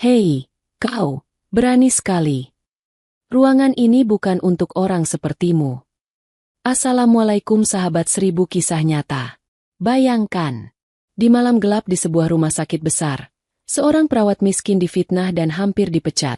Hei, kau, berani sekali. Ruangan ini bukan untuk orang sepertimu. Assalamualaikum sahabat 1000 kisah nyata. Bayangkan, di malam gelap di sebuah rumah sakit besar, seorang perawat miskin difitnah dan hampir dipecat.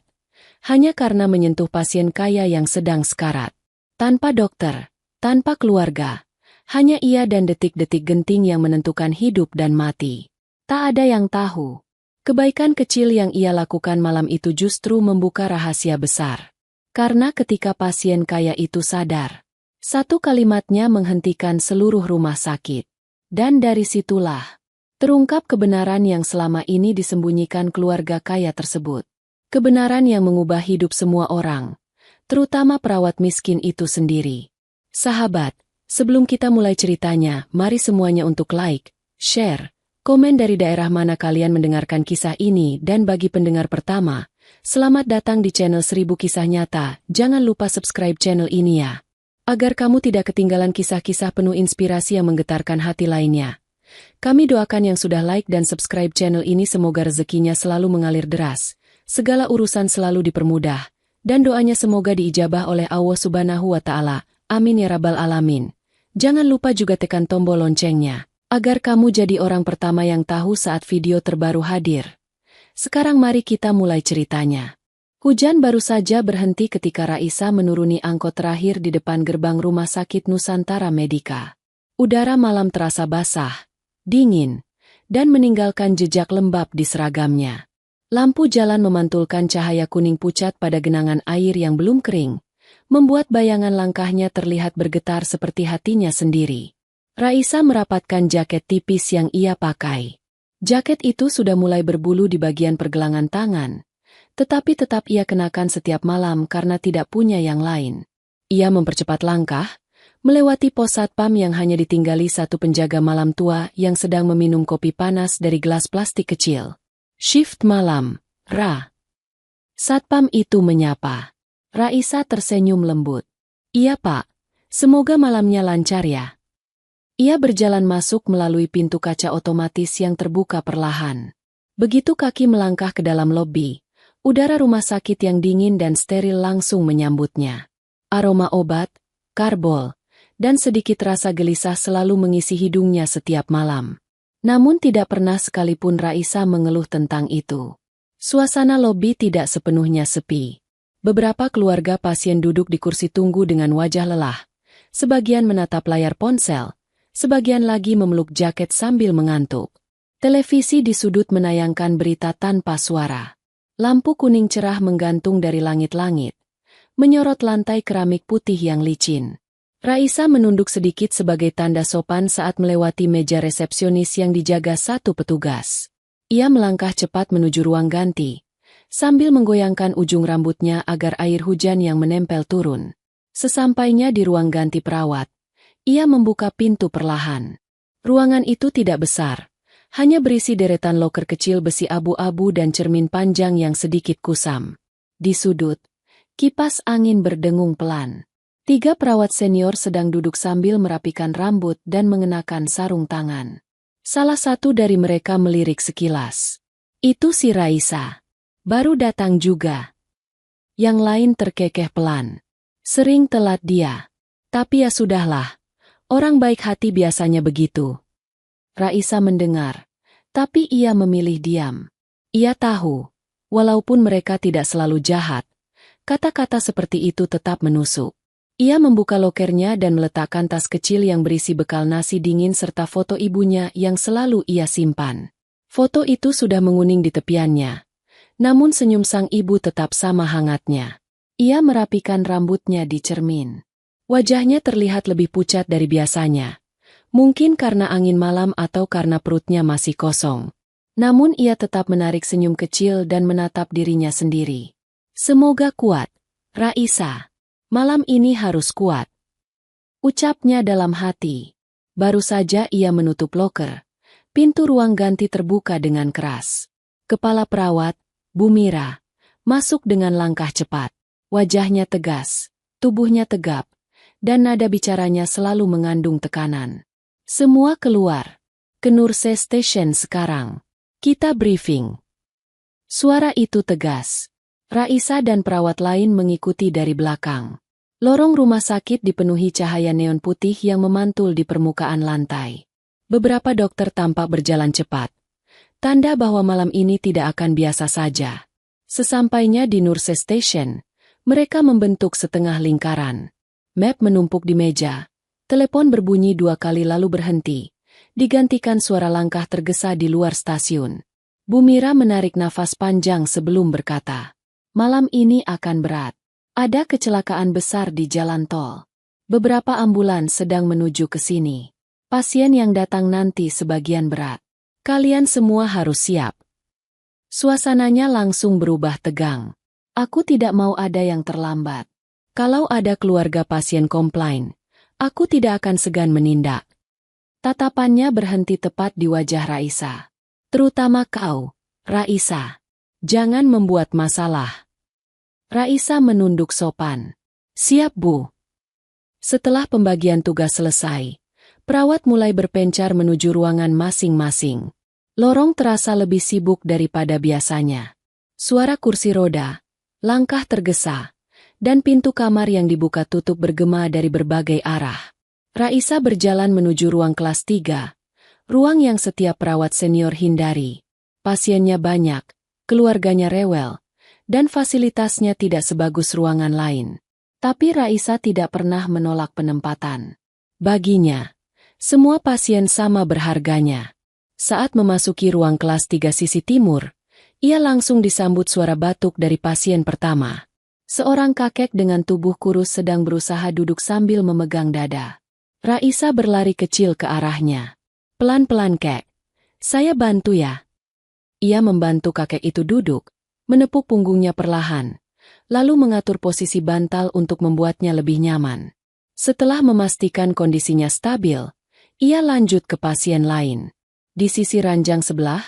Hanya karena menyentuh pasien kaya yang sedang sekarat. Tanpa dokter, tanpa keluarga, hanya ia dan detik-detik genting yang menentukan hidup dan mati. Tak ada yang tahu. Kebaikan kecil yang ia lakukan malam itu justru membuka rahasia besar. Karena ketika pasien kaya itu sadar, satu kalimatnya menghentikan seluruh rumah sakit. Dan dari situlah, terungkap kebenaran yang selama ini disembunyikan keluarga kaya tersebut. Kebenaran yang mengubah hidup semua orang, terutama perawat miskin itu sendiri. Sahabat, sebelum kita mulai ceritanya, mari semuanya untuk like, share, komen dari daerah mana kalian mendengarkan kisah ini dan bagi pendengar pertama, selamat datang di channel 1000 Kisah Nyata. Jangan lupa subscribe channel ini ya, agar kamu tidak ketinggalan kisah-kisah penuh inspirasi yang menggetarkan hati lainnya. Kami doakan yang sudah like dan subscribe channel ini semoga rezekinya selalu mengalir deras, segala urusan selalu dipermudah, dan doanya semoga diijabah oleh Allah Subhanahu wa Ta'ala. Amin ya Rabbal Alamin. Jangan lupa juga tekan tombol loncengnya, agar kamu jadi orang pertama yang tahu saat video terbaru hadir. Sekarang mari kita mulai ceritanya. Hujan baru saja berhenti ketika Raisa menuruni angkot terakhir di depan gerbang Rumah Sakit Nusantara Medika. Udara malam terasa basah, dingin, dan meninggalkan jejak lembab di seragamnya. Lampu jalan memantulkan cahaya kuning pucat pada genangan air yang belum kering, membuat bayangan langkahnya terlihat bergetar seperti hatinya sendiri. Raisa merapatkan jaket tipis yang ia pakai. Jaket itu sudah mulai berbulu di bagian pergelangan tangan, tetapi tetap ia kenakan setiap malam karena tidak punya yang lain. Ia mempercepat langkah, melewati pos satpam yang hanya ditinggali satu penjaga malam tua yang sedang meminum kopi panas dari gelas plastik kecil. Shift malam, Ra. Satpam itu menyapa. Raisa tersenyum lembut. Iya pak, semoga malamnya lancar ya. Ia berjalan masuk melalui pintu kaca otomatis yang terbuka perlahan. Begitu kaki melangkah ke dalam lobi, udara rumah sakit yang dingin dan steril langsung menyambutnya. Aroma obat, karbol, dan sedikit rasa gelisah selalu mengisi hidungnya setiap malam. Namun tidak pernah sekalipun Raisa mengeluh tentang itu. Suasana lobi tidak sepenuhnya sepi. Beberapa keluarga pasien duduk di kursi tunggu dengan wajah lelah. Sebagian menatap layar ponsel, sebagian lagi memeluk jaket sambil mengantuk. Televisi di sudut menayangkan berita tanpa suara. Lampu kuning cerah menggantung dari langit-langit, menyorot lantai keramik putih yang licin. Raisa menunduk sedikit sebagai tanda sopan saat melewati meja resepsionis yang dijaga satu petugas. Ia melangkah cepat menuju ruang ganti, sambil menggoyangkan ujung rambutnya agar air hujan yang menempel turun. Sesampainya di ruang ganti perawat, ia membuka pintu perlahan. Ruangan itu tidak besar, hanya berisi deretan loker kecil besi abu-abu dan cermin panjang yang sedikit kusam. Di sudut, kipas angin berdengung pelan. 3 perawat senior sedang duduk sambil merapikan rambut dan mengenakan sarung tangan. Salah satu dari mereka melirik sekilas. Itu si Raisa. Baru datang juga. Yang lain terkekeh pelan. Sering telat dia. Tapi ya sudahlah. Orang baik hati biasanya begitu. Raisa mendengar. Tapi ia memilih diam. Ia tahu, walaupun mereka tidak selalu jahat, kata-kata seperti itu tetap menusuk. Ia membuka lokernya dan meletakkan tas kecil yang berisi bekal nasi dingin serta foto ibunya yang selalu ia simpan. Foto itu sudah menguning di tepiannya. Namun senyum sang ibu tetap sama hangatnya. Ia merapikan rambutnya di cermin. Wajahnya terlihat lebih pucat dari biasanya. Mungkin karena angin malam atau karena perutnya masih kosong. Namun ia tetap menarik senyum kecil dan menatap dirinya sendiri. Semoga kuat, Raisa. Malam ini harus kuat. Ucapnya dalam hati. Baru saja ia menutup loker. Pintu ruang ganti terbuka dengan keras. Kepala perawat, Bu Mira, masuk dengan langkah cepat. Wajahnya tegas, tubuhnya tegap, dan nada bicaranya selalu mengandung tekanan. Semua keluar. Ke Nurse Station sekarang. Kita briefing. Suara itu tegas. Raisa dan perawat lain mengikuti dari belakang. Lorong rumah sakit dipenuhi cahaya neon putih yang memantul di permukaan lantai. Beberapa dokter tampak berjalan cepat. Tanda bahwa malam ini tidak akan biasa saja. Sesampainya di Nurse Station, mereka membentuk setengah lingkaran. Map menumpuk di meja. Telepon berbunyi 2 kali lalu berhenti. Digantikan suara langkah tergesa di luar stasiun. Bu Mira menarik nafas panjang sebelum berkata, "Malam ini akan berat. Ada kecelakaan besar di jalan tol. Beberapa ambulans sedang menuju ke sini. Pasien yang datang nanti sebagian berat. Kalian semua harus siap." Suasananya langsung berubah tegang. Aku tidak mau ada yang terlambat. Kalau ada keluarga pasien komplain, aku tidak akan segan menindak. Tatapannya berhenti tepat di wajah Raisa. Terutama kau, Raisa. Jangan membuat masalah. Raisa menunduk sopan. "Siap, Bu." Setelah pembagian tugas selesai, perawat mulai berpencar menuju ruangan masing-masing. Lorong terasa lebih sibuk daripada biasanya. Suara kursi roda, langkah tergesa, dan pintu kamar yang dibuka tutup bergema dari berbagai arah. Raisa berjalan menuju ruang kelas 3, ruang yang setiap perawat senior hindari. Pasiennya banyak, keluarganya rewel, dan fasilitasnya tidak sebagus ruangan lain. Tapi Raisa tidak pernah menolak penempatan. Baginya, semua pasien sama berharganya. Saat memasuki ruang kelas 3 sisi timur, ia langsung disambut suara batuk dari pasien pertama. Seorang kakek dengan tubuh kurus sedang berusaha duduk sambil memegang dada. Raisa berlari kecil ke arahnya. "Pelan-pelan, Kek. Saya bantu ya." Ia membantu kakek itu duduk, menepuk punggungnya perlahan, lalu mengatur posisi bantal untuk membuatnya lebih nyaman. Setelah memastikan kondisinya stabil, ia lanjut ke pasien lain. Di sisi ranjang sebelah,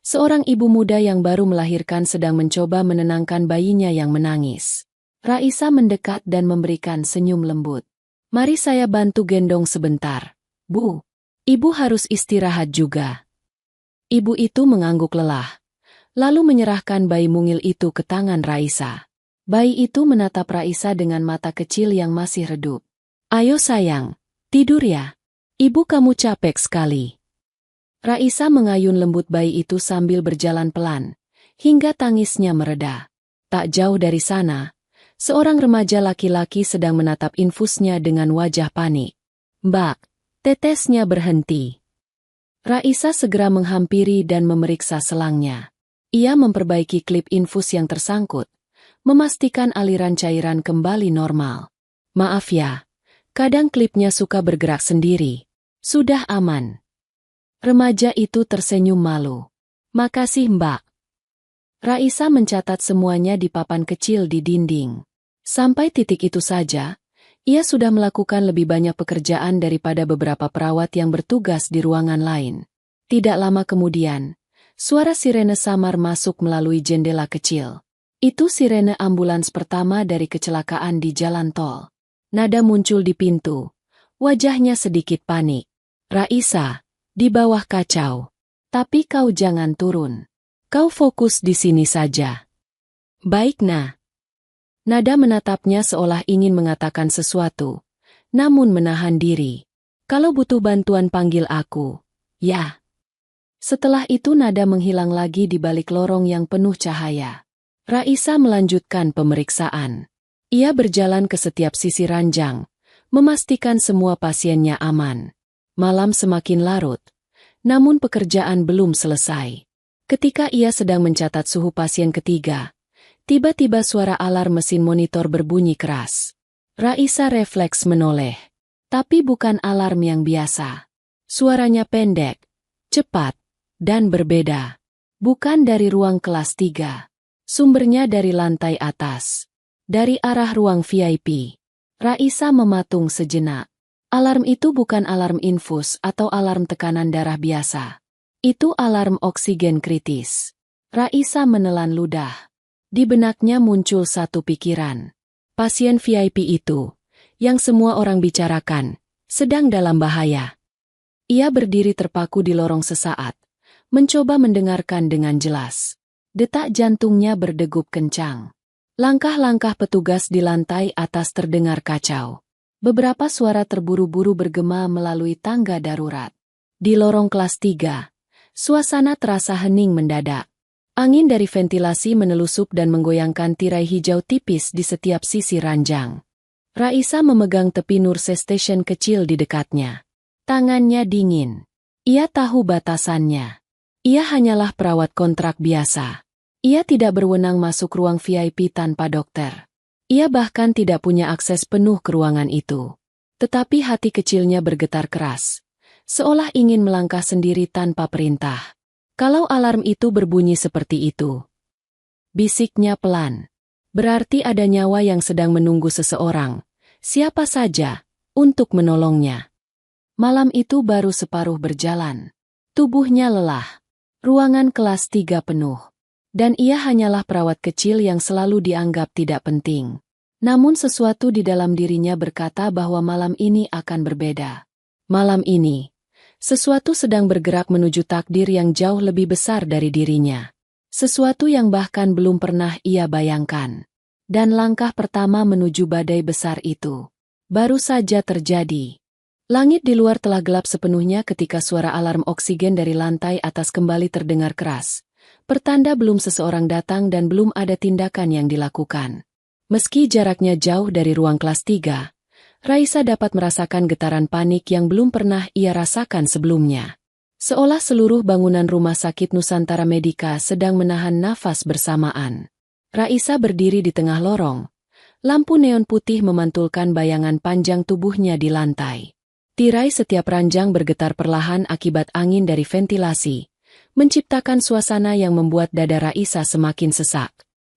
seorang ibu muda yang baru melahirkan sedang mencoba menenangkan bayinya yang menangis. Raisa mendekat dan memberikan senyum lembut. "Mari saya bantu gendong sebentar, Bu. Ibu harus istirahat juga." Ibu itu mengangguk lelah, lalu menyerahkan bayi mungil itu ke tangan Raisa. Bayi itu menatap Raisa dengan mata kecil yang masih redup. "Ayo sayang, tidur ya. Ibu kamu capek sekali." Raisa mengayun lembut bayi itu sambil berjalan pelan, hingga tangisnya mereda. Tak jauh dari sana, seorang remaja laki-laki sedang menatap infusnya dengan wajah panik. "Mbak," tetesnya berhenti. Raisa segera menghampiri dan memeriksa selangnya. Ia memperbaiki klip infus yang tersangkut, memastikan aliran cairan kembali normal. "Maaf ya, kadang klipnya suka bergerak sendiri." "Sudah aman." Remaja itu tersenyum malu. "Makasih, Mbak." Raisa mencatat semuanya di papan kecil di dinding. Sampai titik itu saja, ia sudah melakukan lebih banyak pekerjaan daripada beberapa perawat yang bertugas di ruangan lain. Tidak lama kemudian, suara sirene samar masuk melalui jendela kecil. Itu sirene ambulans pertama dari kecelakaan di jalan tol. Nada muncul di pintu. Wajahnya sedikit panik. "Raisa, di bawah kacau. Tapi kau jangan turun. Kau fokus di sini saja." "Baik, Nah." Nada menatapnya seolah ingin mengatakan sesuatu, namun menahan diri. "Kalau butuh bantuan panggil aku." "Ya." Setelah itu nada menghilang lagi di balik lorong yang penuh cahaya. Raisa melanjutkan pemeriksaan. Ia berjalan ke setiap sisi ranjang, memastikan semua pasiennya aman. Malam semakin larut, namun pekerjaan belum selesai. Ketika ia sedang mencatat suhu pasien ketiga, tiba-tiba suara alarm mesin monitor berbunyi keras. Raisa refleks menoleh. Tapi bukan alarm yang biasa. Suaranya pendek, cepat, dan berbeda. Bukan dari ruang kelas 3. Sumbernya dari lantai atas. Dari arah ruang VIP. Raisa mematung sejenak. Alarm itu bukan alarm infus atau alarm tekanan darah biasa. Itu alarm oksigen kritis. Raisa menelan ludah. Di benaknya muncul satu pikiran. Pasien VIP itu, yang semua orang bicarakan, sedang dalam bahaya. Ia berdiri terpaku di lorong sesaat, mencoba mendengarkan dengan jelas. Detak jantungnya berdegup kencang. Langkah-langkah petugas di lantai atas terdengar kacau. Beberapa suara terburu-buru bergema melalui tangga darurat. Di lorong kelas 3, suasana terasa hening mendadak. Angin dari ventilasi menelusup dan menggoyangkan tirai hijau tipis di setiap sisi ranjang. Raisa memegang tepi nurse station kecil di dekatnya. Tangannya dingin. Ia tahu batasannya. Ia hanyalah perawat kontrak biasa. Ia tidak berwenang masuk ruang VIP tanpa dokter. Ia bahkan tidak punya akses penuh ke ruangan itu. Tetapi hati kecilnya bergetar keras, seolah ingin melangkah sendiri tanpa perintah. Kalau alarm itu berbunyi seperti itu, bisiknya pelan, berarti ada nyawa yang sedang menunggu seseorang, siapa saja, untuk menolongnya. Malam itu baru separuh berjalan. Tubuhnya lelah. Ruangan kelas 3 penuh. Dan ia hanyalah perawat kecil yang selalu dianggap tidak penting. Namun sesuatu di dalam dirinya berkata bahwa malam ini akan berbeda. Malam ini, sesuatu sedang bergerak menuju takdir yang jauh lebih besar dari dirinya. Sesuatu yang bahkan belum pernah ia bayangkan. Dan langkah pertama menuju badai besar itu baru saja terjadi. Langit di luar telah gelap sepenuhnya ketika suara alarm oksigen dari lantai atas kembali terdengar keras. Pertanda belum seseorang datang dan belum ada tindakan yang dilakukan. Meski jaraknya jauh dari ruang kelas 3, Raisa dapat merasakan getaran panik yang belum pernah ia rasakan sebelumnya. Seolah seluruh bangunan rumah sakit Nusantara Medika sedang menahan nafas bersamaan. Raisa berdiri di tengah lorong. Lampu neon putih memantulkan bayangan panjang tubuhnya di lantai. Tirai setiap ranjang bergetar perlahan akibat angin dari ventilasi, menciptakan suasana yang membuat dada Raisa semakin sesak.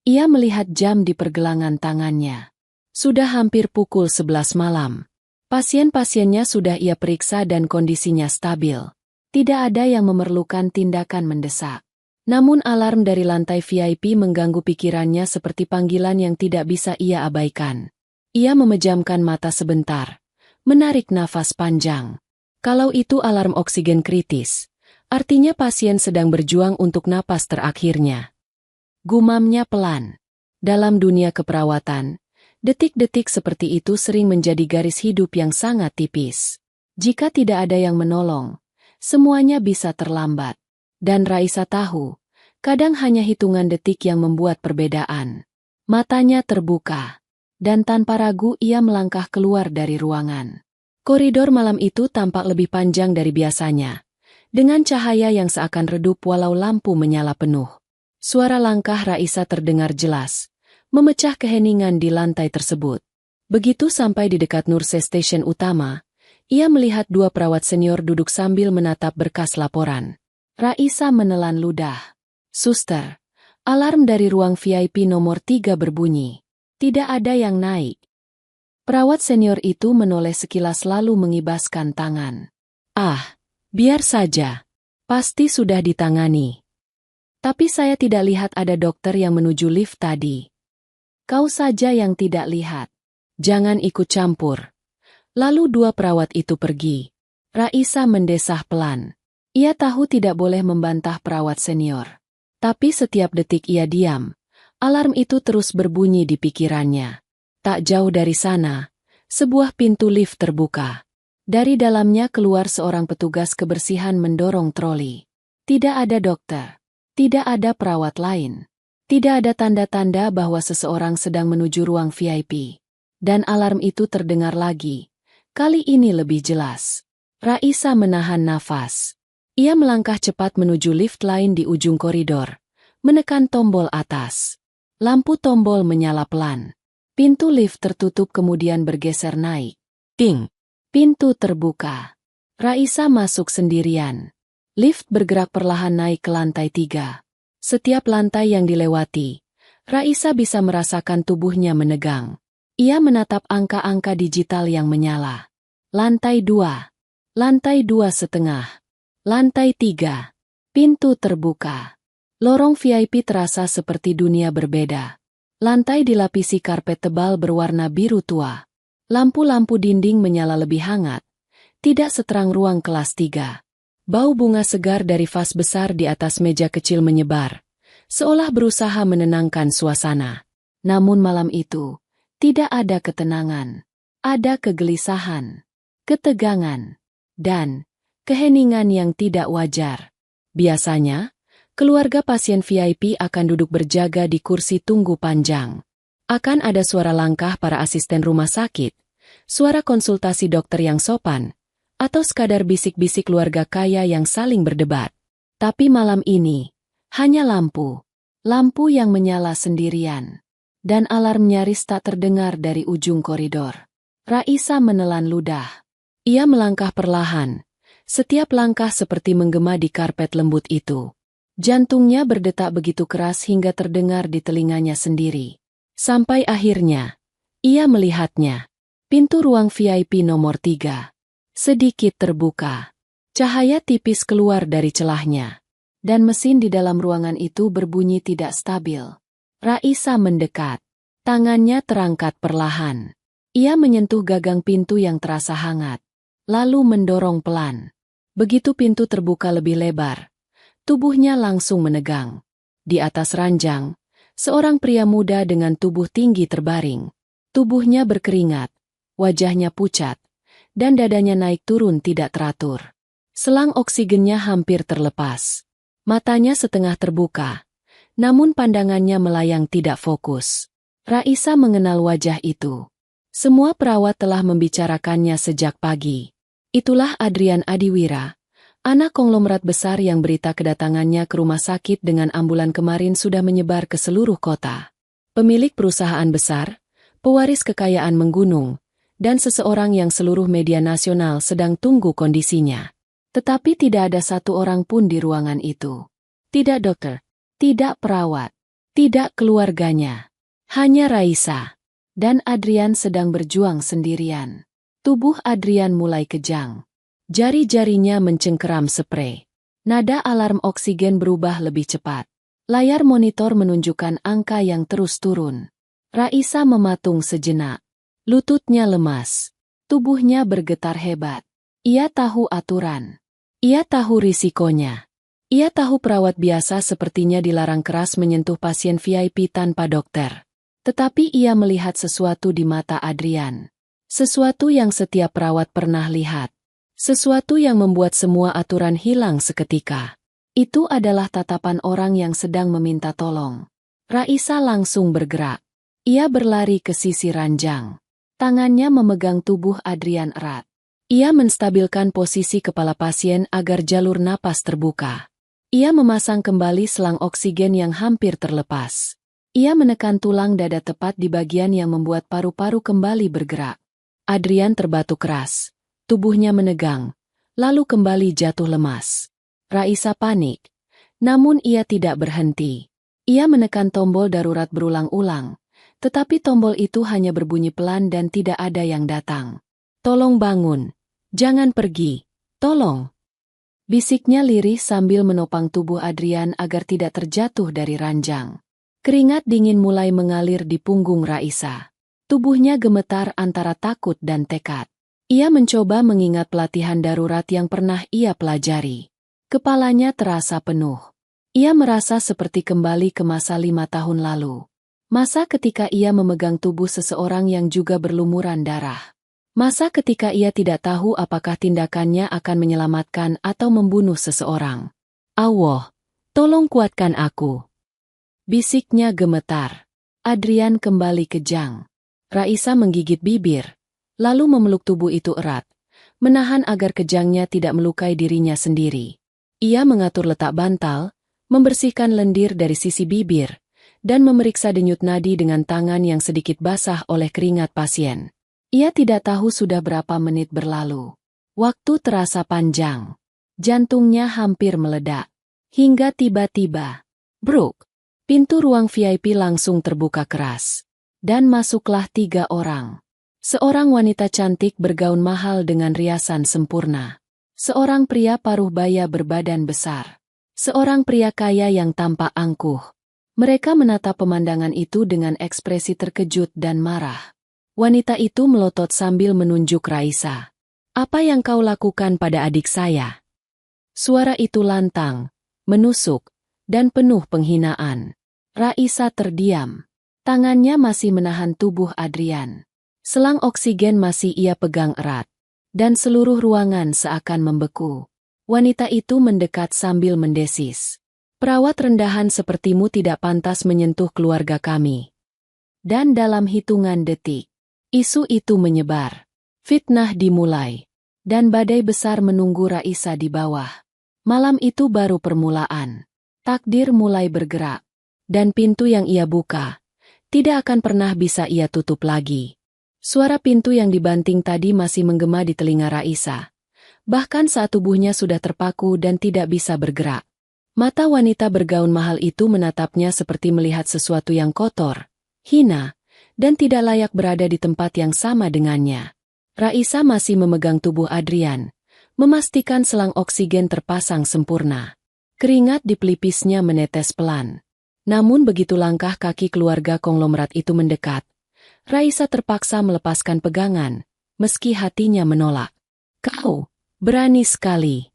Ia melihat jam di pergelangan tangannya. Sudah hampir pukul 11 malam. Pasien-pasiennya sudah ia periksa dan kondisinya stabil. Tidak ada yang memerlukan tindakan mendesak. Namun alarm dari lantai VIP mengganggu pikirannya seperti panggilan yang tidak bisa ia abaikan. Ia memejamkan mata sebentar. Menarik nafas panjang. Kalau itu alarm oksigen kritis, artinya pasien sedang berjuang untuk napas terakhirnya. Gumamnya pelan. Dalam dunia keperawatan, detik-detik seperti itu sering menjadi garis hidup yang sangat tipis. Jika tidak ada yang menolong, semuanya bisa terlambat. Dan Raisa tahu, kadang hanya hitungan detik yang membuat perbedaan. Matanya terbuka. Dan tanpa ragu ia melangkah keluar dari ruangan. Koridor malam itu tampak lebih panjang dari biasanya, dengan cahaya yang seakan redup walau lampu menyala penuh. Suara langkah Raisa terdengar jelas, memecah keheningan di lantai tersebut. Begitu sampai di dekat nurse station utama, ia melihat dua perawat senior duduk sambil menatap berkas laporan. Raisa menelan ludah. "Suster, alarm dari ruang VIP nomor 3 berbunyi. Tidak ada yang naik." Perawat senior itu menoleh sekilas lalu mengibaskan tangan. "Ah, biar saja. Pasti sudah ditangani. Tapi saya tidak lihat ada dokter yang menuju lift tadi." "Kau saja yang tidak lihat. Jangan ikut campur." Lalu dua perawat itu pergi. Raisa mendesah pelan. Ia tahu tidak boleh membantah perawat senior. Tapi setiap detik ia diam. Alarm itu terus berbunyi di pikirannya. Tak jauh dari sana, sebuah pintu lift terbuka. Dari dalamnya keluar seorang petugas kebersihan mendorong troli. Tidak ada dokter. Tidak ada perawat lain. Tidak ada tanda-tanda bahwa seseorang sedang menuju ruang VIP. Dan alarm itu terdengar lagi. Kali ini lebih jelas. Raisa menahan nafas. Ia melangkah cepat menuju lift lain di ujung koridor. Menekan tombol atas. Lampu tombol menyala pelan. Pintu lift tertutup kemudian bergeser naik. Ting! Pintu terbuka. Raisa masuk sendirian. Lift bergerak perlahan naik ke lantai 3. Setiap lantai yang dilewati, Raisa bisa merasakan tubuhnya menegang. Ia menatap angka-angka digital yang menyala. Lantai 2. Lantai 2,5. Lantai 3. Pintu terbuka. Lorong VIP terasa seperti dunia berbeda. Lantai dilapisi karpet tebal berwarna biru tua. Lampu-lampu dinding menyala lebih hangat. Tidak seterang ruang kelas 3. Bau bunga segar dari vas besar di atas meja kecil menyebar. seolah berusaha menenangkan suasana. Namun malam itu, tidak ada ketenangan. Ada kegelisahan, ketegangan, dan keheningan yang tidak wajar. Biasanya, keluarga pasien VIP akan duduk berjaga di kursi tunggu panjang. Akan ada suara langkah para asisten rumah sakit, suara konsultasi dokter yang sopan, atau sekadar bisik-bisik keluarga kaya yang saling berdebat. Tapi malam ini, hanya lampu yang menyala sendirian, dan alarm nyaris tak terdengar dari ujung koridor. Raisa menelan ludah. Ia melangkah perlahan, setiap langkah seperti menggema di karpet lembut itu. Jantungnya berdetak begitu keras hingga terdengar di telinganya sendiri. Sampai akhirnya, ia melihatnya. Pintu ruang VIP nomor 3. Sedikit terbuka. Cahaya tipis keluar dari celahnya. Dan mesin di dalam ruangan itu berbunyi tidak stabil. Raisa mendekat. Tangannya terangkat perlahan. Ia menyentuh gagang pintu yang terasa hangat. Lalu mendorong pelan. Begitu pintu terbuka lebih lebar, tubuhnya langsung menegang. Di atas ranjang, seorang pria muda dengan tubuh tinggi terbaring. Tubuhnya berkeringat, wajahnya pucat, dan dadanya naik turun tidak teratur. Selang oksigennya hampir terlepas. Matanya setengah terbuka, namun pandangannya melayang tidak fokus. Raisa mengenal wajah itu. Semua perawat telah membicarakannya sejak pagi. Itulah Adrian Adiwira, anak konglomerat besar yang berita kedatangannya ke rumah sakit dengan ambulan kemarin sudah menyebar ke seluruh kota. Pemilik perusahaan besar, pewaris kekayaan menggunung, dan seseorang yang seluruh media nasional sedang tunggu kondisinya. Tetapi tidak ada satu orang pun di ruangan itu. Tidak dokter, tidak perawat, tidak keluarganya. Hanya Raisa. Dan Adrian sedang berjuang sendirian. Tubuh Adrian mulai kejang. Jari-jarinya mencengkeram sprei. Nada alarm oksigen berubah lebih cepat. Layar monitor menunjukkan angka yang terus turun. Raisa mematung sejenak. Lututnya lemas. Tubuhnya bergetar hebat. Ia tahu aturan. Ia tahu risikonya. Ia tahu perawat biasa sepertinya dilarang keras menyentuh pasien VIP tanpa dokter. Tetapi ia melihat sesuatu di mata Adrian. Sesuatu yang setiap perawat pernah lihat. Sesuatu yang membuat semua aturan hilang seketika. Itu adalah tatapan orang yang sedang meminta tolong. Raisa langsung bergerak. Ia berlari ke sisi ranjang. Tangannya memegang tubuh Adrian erat. Ia menstabilkan posisi kepala pasien agar jalur napas terbuka. Ia memasang kembali selang oksigen yang hampir terlepas. Ia menekan tulang dada tepat di bagian yang membuat paru-paru kembali bergerak. Adrian terbatuk keras. Tubuhnya menegang, lalu kembali jatuh lemas. Raisa panik. Namun ia tidak berhenti. Ia menekan tombol darurat berulang-ulang. Tetapi tombol itu hanya berbunyi pelan dan tidak ada yang datang. Tolong bangun. Jangan pergi. Tolong. Bisiknya lirih sambil menopang tubuh Adrian agar tidak terjatuh dari ranjang. Keringat dingin mulai mengalir di punggung Raisa. Tubuhnya gemetar antara takut dan tekad. Ia mencoba mengingat pelatihan darurat yang pernah ia pelajari. Kepalanya terasa penuh. Ia merasa seperti kembali ke masa 5 tahun lalu. Masa ketika ia memegang tubuh seseorang yang juga berlumuran darah. Masa ketika ia tidak tahu apakah tindakannya akan menyelamatkan atau membunuh seseorang. Allah, tolong kuatkan aku. Bisiknya gemetar. Adrian kembali kejang. Raisa menggigit bibir, lalu memeluk tubuh itu erat, menahan agar kejangnya tidak melukai dirinya sendiri. Ia mengatur letak bantal, membersihkan lendir dari sisi bibir, dan memeriksa denyut nadi dengan tangan yang sedikit basah oleh keringat pasien. Ia tidak tahu sudah berapa menit berlalu. Waktu terasa panjang. Jantungnya hampir meledak. Hingga tiba-tiba, bruk. Pintu ruang VIP langsung terbuka keras. Dan masuklah 3 orang. Seorang wanita cantik bergaun mahal dengan riasan sempurna. Seorang pria paruh baya berbadan besar. Seorang pria kaya yang tampak angkuh. Mereka menatap pemandangan itu dengan ekspresi terkejut dan marah. Wanita itu melotot sambil menunjuk Raisa. Apa yang kau lakukan pada adik saya? Suara itu lantang, menusuk, dan penuh penghinaan. Raisa terdiam. Tangannya masih menahan tubuh Adrian. Selang oksigen masih ia pegang erat. Dan seluruh ruangan seakan membeku. Wanita itu mendekat sambil mendesis. Perawat rendahan sepertimu tidak pantas menyentuh keluarga kami. Dan dalam hitungan detik, isu itu menyebar. Fitnah dimulai. Dan badai besar menunggu Raisa di bawah. Malam itu baru permulaan. Takdir mulai bergerak. Dan pintu yang ia buka tidak akan pernah bisa ia tutup lagi. Suara pintu yang dibanting tadi masih menggema di telinga Raisa. Bahkan saat tubuhnya sudah terpaku dan tidak bisa bergerak. Mata wanita bergaun mahal itu menatapnya seperti melihat sesuatu yang kotor, hina, dan tidak layak berada di tempat yang sama dengannya. Raisa masih memegang tubuh Adrian, memastikan selang oksigen terpasang sempurna. Keringat di pelipisnya menetes pelan. Namun begitu langkah kaki keluarga konglomerat itu mendekat, Raisa terpaksa melepaskan pegangan, meski hatinya menolak. Kau berani sekali.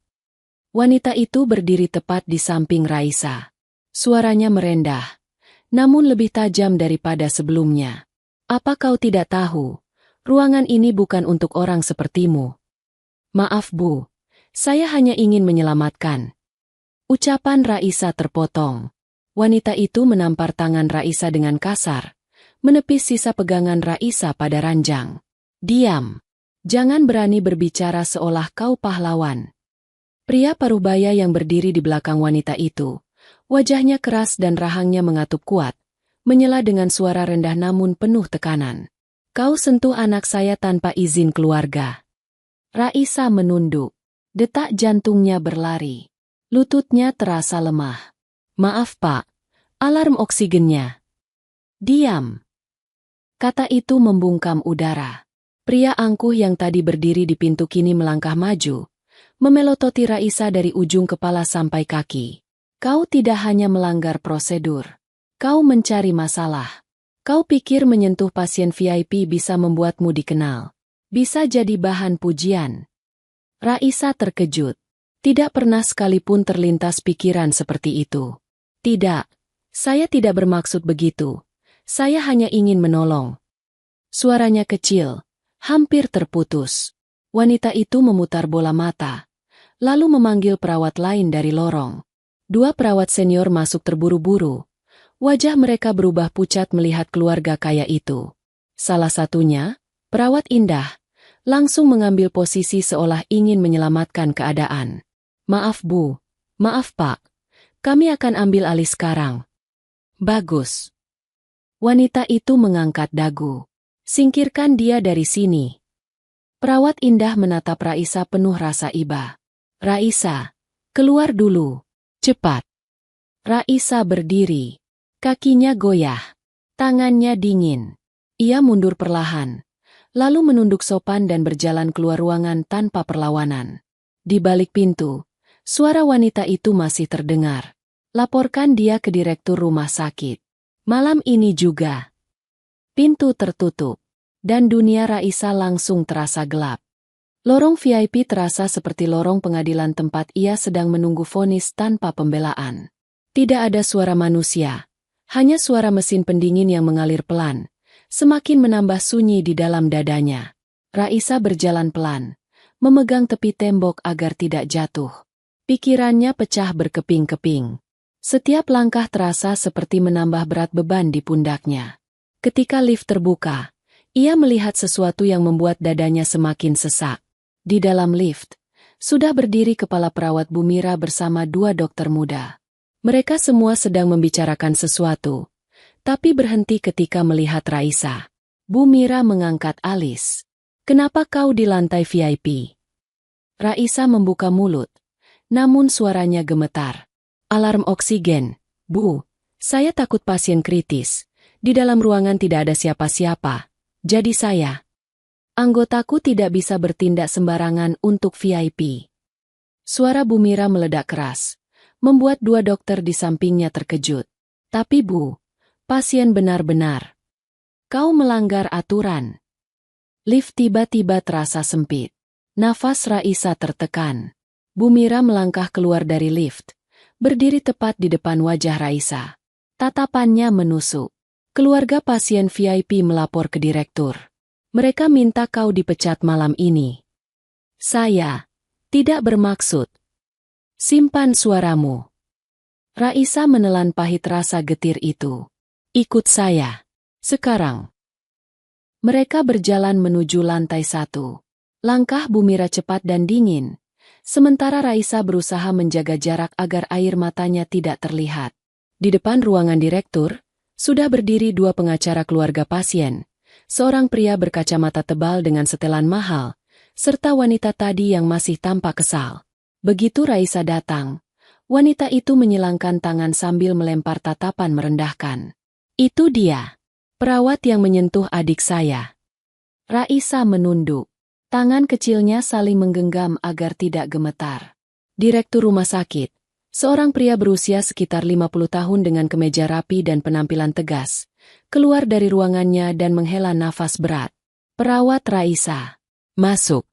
Wanita itu berdiri tepat di samping Raisa. Suaranya merendah, namun lebih tajam daripada sebelumnya. Apa kau tidak tahu, ruangan ini bukan untuk orang sepertimu. Maaf Bu, saya hanya ingin menyelamatkan. Ucapan Raisa terpotong. Wanita itu menampar tangan Raisa dengan kasar, menepis sisa pegangan Raisa pada ranjang. Diam. Jangan berani berbicara seolah kau pahlawan. Pria parubaya yang berdiri di belakang wanita itu, wajahnya keras dan rahangnya mengatup kuat, menyela dengan suara rendah namun penuh tekanan. Kau sentuh anak saya tanpa izin keluarga. Raisa menunduk. Detak jantungnya berlari. Lututnya terasa lemah. Maaf Pak, alarm oksigennya. Diam. Kata itu membungkam udara. Pria angkuh yang tadi berdiri di pintu kini melangkah maju, memelototi Raisa dari ujung kepala sampai kaki. Kau tidak hanya melanggar prosedur. Kau mencari masalah. Kau pikir menyentuh pasien VIP bisa membuatmu dikenal. Bisa jadi bahan pujian. Raisa terkejut. Tidak pernah sekalipun terlintas pikiran seperti itu. Tidak, saya tidak bermaksud begitu. Saya hanya ingin menolong. Suaranya kecil, hampir terputus. Wanita itu memutar bola mata, lalu memanggil perawat lain dari lorong. Dua perawat senior masuk terburu-buru. Wajah mereka berubah pucat melihat keluarga kaya itu. Salah satunya, perawat Indah, langsung mengambil posisi seolah ingin menyelamatkan keadaan. Maaf Bu, maaf Pak. Kami akan ambil alih sekarang. Bagus. Wanita itu mengangkat dagu. Singkirkan dia dari sini. Perawat Indah menatap Raisa penuh rasa iba. Raisa, keluar dulu. Cepat. Raisa berdiri. Kakinya goyah. Tangannya dingin. Ia mundur perlahan. Lalu menunduk sopan dan berjalan keluar ruangan tanpa perlawanan. Di balik pintu, suara wanita itu masih terdengar. Laporkan dia ke direktur rumah sakit. Malam ini juga. Pintu tertutup. Dan dunia Raisa langsung terasa gelap. Lorong VIP terasa seperti lorong pengadilan tempat ia sedang menunggu vonis tanpa pembelaan. Tidak ada suara manusia. Hanya suara mesin pendingin yang mengalir pelan. Semakin menambah sunyi di dalam dadanya. Raisa berjalan pelan. Memegang tepi tembok agar tidak jatuh. Pikirannya pecah berkeping-keping. Setiap langkah terasa seperti menambah berat beban di pundaknya. Ketika lift terbuka, ia melihat sesuatu yang membuat dadanya semakin sesak. Di dalam lift, sudah berdiri kepala perawat Bu Mira bersama dua dokter muda. Mereka semua sedang membicarakan sesuatu, tapi berhenti ketika melihat Raisa. Bu Mira mengangkat alis. Kenapa kau di lantai VIP? Raisa membuka mulut, namun suaranya gemetar. Alarm oksigen, Bu. Saya takut pasien kritis. Di dalam ruangan tidak ada siapa-siapa. Jadi saya. Anggotaku tidak bisa bertindak sembarangan untuk VIP. Suara Bu Mira meledak keras, membuat dua dokter di sampingnya terkejut. Tapi Bu, pasien benar-benar. Kau melanggar aturan. Lift tiba-tiba terasa sempit. Nafas Raisa tertekan. Bu Mira melangkah keluar dari lift, berdiri tepat di depan wajah Raisa. Tatapannya menusuk. Keluarga pasien VIP melapor ke direktur. Mereka minta kau dipecat malam ini. Saya tidak bermaksud. Simpan suaramu. Raisa menelan pahit rasa getir itu. Ikut saya. Sekarang. Mereka berjalan menuju lantai 1. Langkah Bumira cepat dan dingin. Sementara Raisa berusaha menjaga jarak agar air matanya tidak terlihat. Di depan ruangan direktur, sudah berdiri 2 pengacara keluarga pasien. Seorang pria berkacamata tebal dengan setelan mahal, serta wanita tadi yang masih tampak kesal. Begitu Raisa datang, wanita itu menyilangkan tangan sambil melempar tatapan merendahkan. Itu dia, perawat yang menyentuh adik saya. Raisa menunduk. Tangan kecilnya saling menggenggam agar tidak gemetar. Direktur rumah sakit, seorang pria berusia sekitar 50 tahun dengan kemeja rapi dan penampilan tegas, keluar dari ruangannya dan menghela nafas berat. Perawat Raisa. Masuk.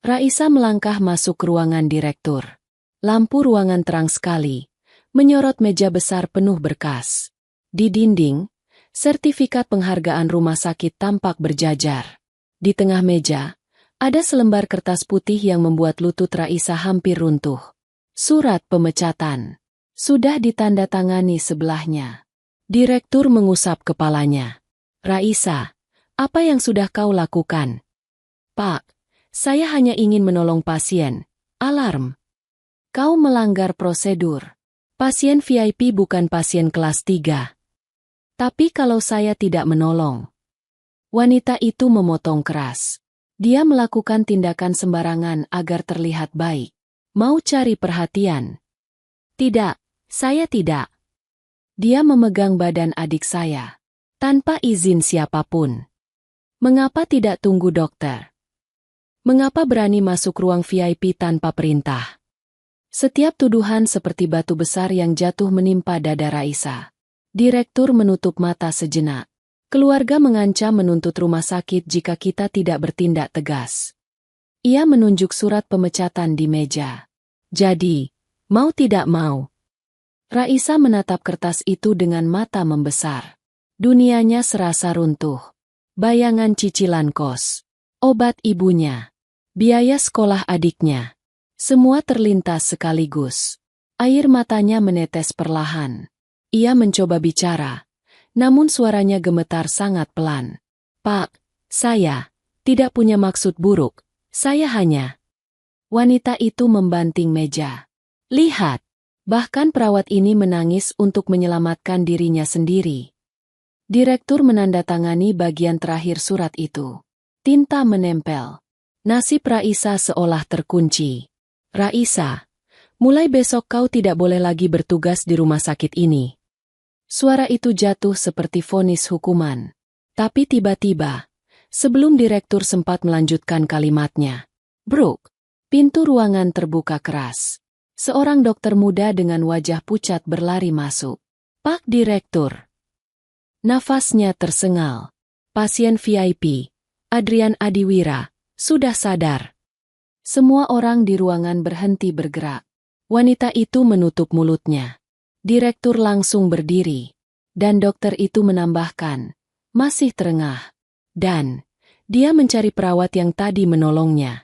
Raisa melangkah masuk ke ruangan direktur. Lampu ruangan terang sekali, menyorot meja besar penuh berkas. Di dinding, sertifikat penghargaan rumah sakit tampak berjajar. Di tengah meja, ada selembar kertas putih yang membuat lutut Raisa hampir runtuh. Surat pemecatan. Sudah ditandatangani sebelahnya. Direktur mengusap kepalanya. Raisa, apa yang sudah kau lakukan? Pak, saya hanya ingin menolong pasien. Alarm. Kau melanggar prosedur. Pasien VIP bukan pasien kelas 3. Tapi kalau saya tidak menolong. Wanita itu memotong keras. Dia melakukan tindakan sembarangan agar terlihat baik. Mau cari perhatian? Tidak, saya tidak. Dia memegang badan adik saya. Tanpa izin siapapun. Mengapa tidak tunggu dokter? Mengapa berani masuk ruang VIP tanpa perintah? Setiap tuduhan seperti batu besar yang jatuh menimpa dada Raisa. Direktur menutup mata sejenak. Keluarga mengancam menuntut rumah sakit jika kita tidak bertindak tegas. Ia menunjuk surat pemecatan di meja. Jadi, mau tidak mau. Raisa menatap kertas itu dengan mata membesar. Dunianya serasa runtuh. Bayangan cicilan kos, obat ibunya, biaya sekolah adiknya. Semua terlintas sekaligus. Air matanya menetes perlahan. Ia mencoba bicara. Namun suaranya gemetar sangat pelan. Pak, saya tidak punya maksud buruk. Saya hanya... Wanita itu membanting meja. Lihat, bahkan perawat ini menangis untuk menyelamatkan dirinya sendiri. Direktur menandatangani bagian terakhir surat itu. Tinta menempel. Nasib Raisa seolah terkunci. Raisa, mulai besok kau tidak boleh lagi bertugas di rumah sakit ini. Suara itu jatuh seperti vonis hukuman. Tapi tiba-tiba, sebelum direktur sempat melanjutkan kalimatnya, Brooke, pintu ruangan terbuka keras. Seorang dokter muda dengan wajah pucat berlari masuk. Pak Direktur. Nafasnya tersengal. Pasien VIP, Adrian Adiwira, sudah sadar. Semua orang di ruangan berhenti bergerak. Wanita itu menutup mulutnya. Direktur langsung berdiri, dan dokter itu menambahkan, masih terengah, dan dia mencari perawat yang tadi menolongnya.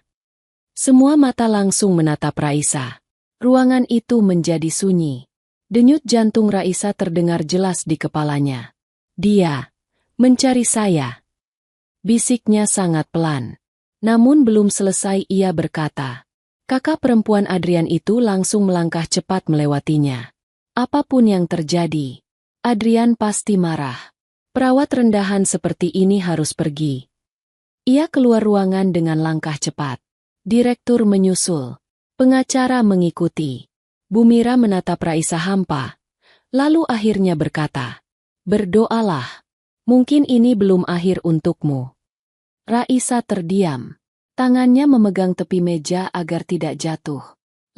Semua mata langsung menatap Raisa. Ruangan itu menjadi sunyi. Denyut jantung Raisa terdengar jelas di kepalanya. Dia mencari saya. Bisiknya sangat pelan. Namun belum selesai ia berkata. Kakak perempuan Adrian itu langsung melangkah cepat melewatinya. Apapun yang terjadi, Adrian pasti marah. Perawat rendahan seperti ini harus pergi. Ia keluar ruangan dengan langkah cepat. Direktur menyusul. Pengacara mengikuti. Bumira menatap Raisa hampa. Lalu akhirnya berkata, berdoalah. Mungkin ini belum akhir untukmu. Raisa terdiam. Tangannya memegang tepi meja agar tidak jatuh.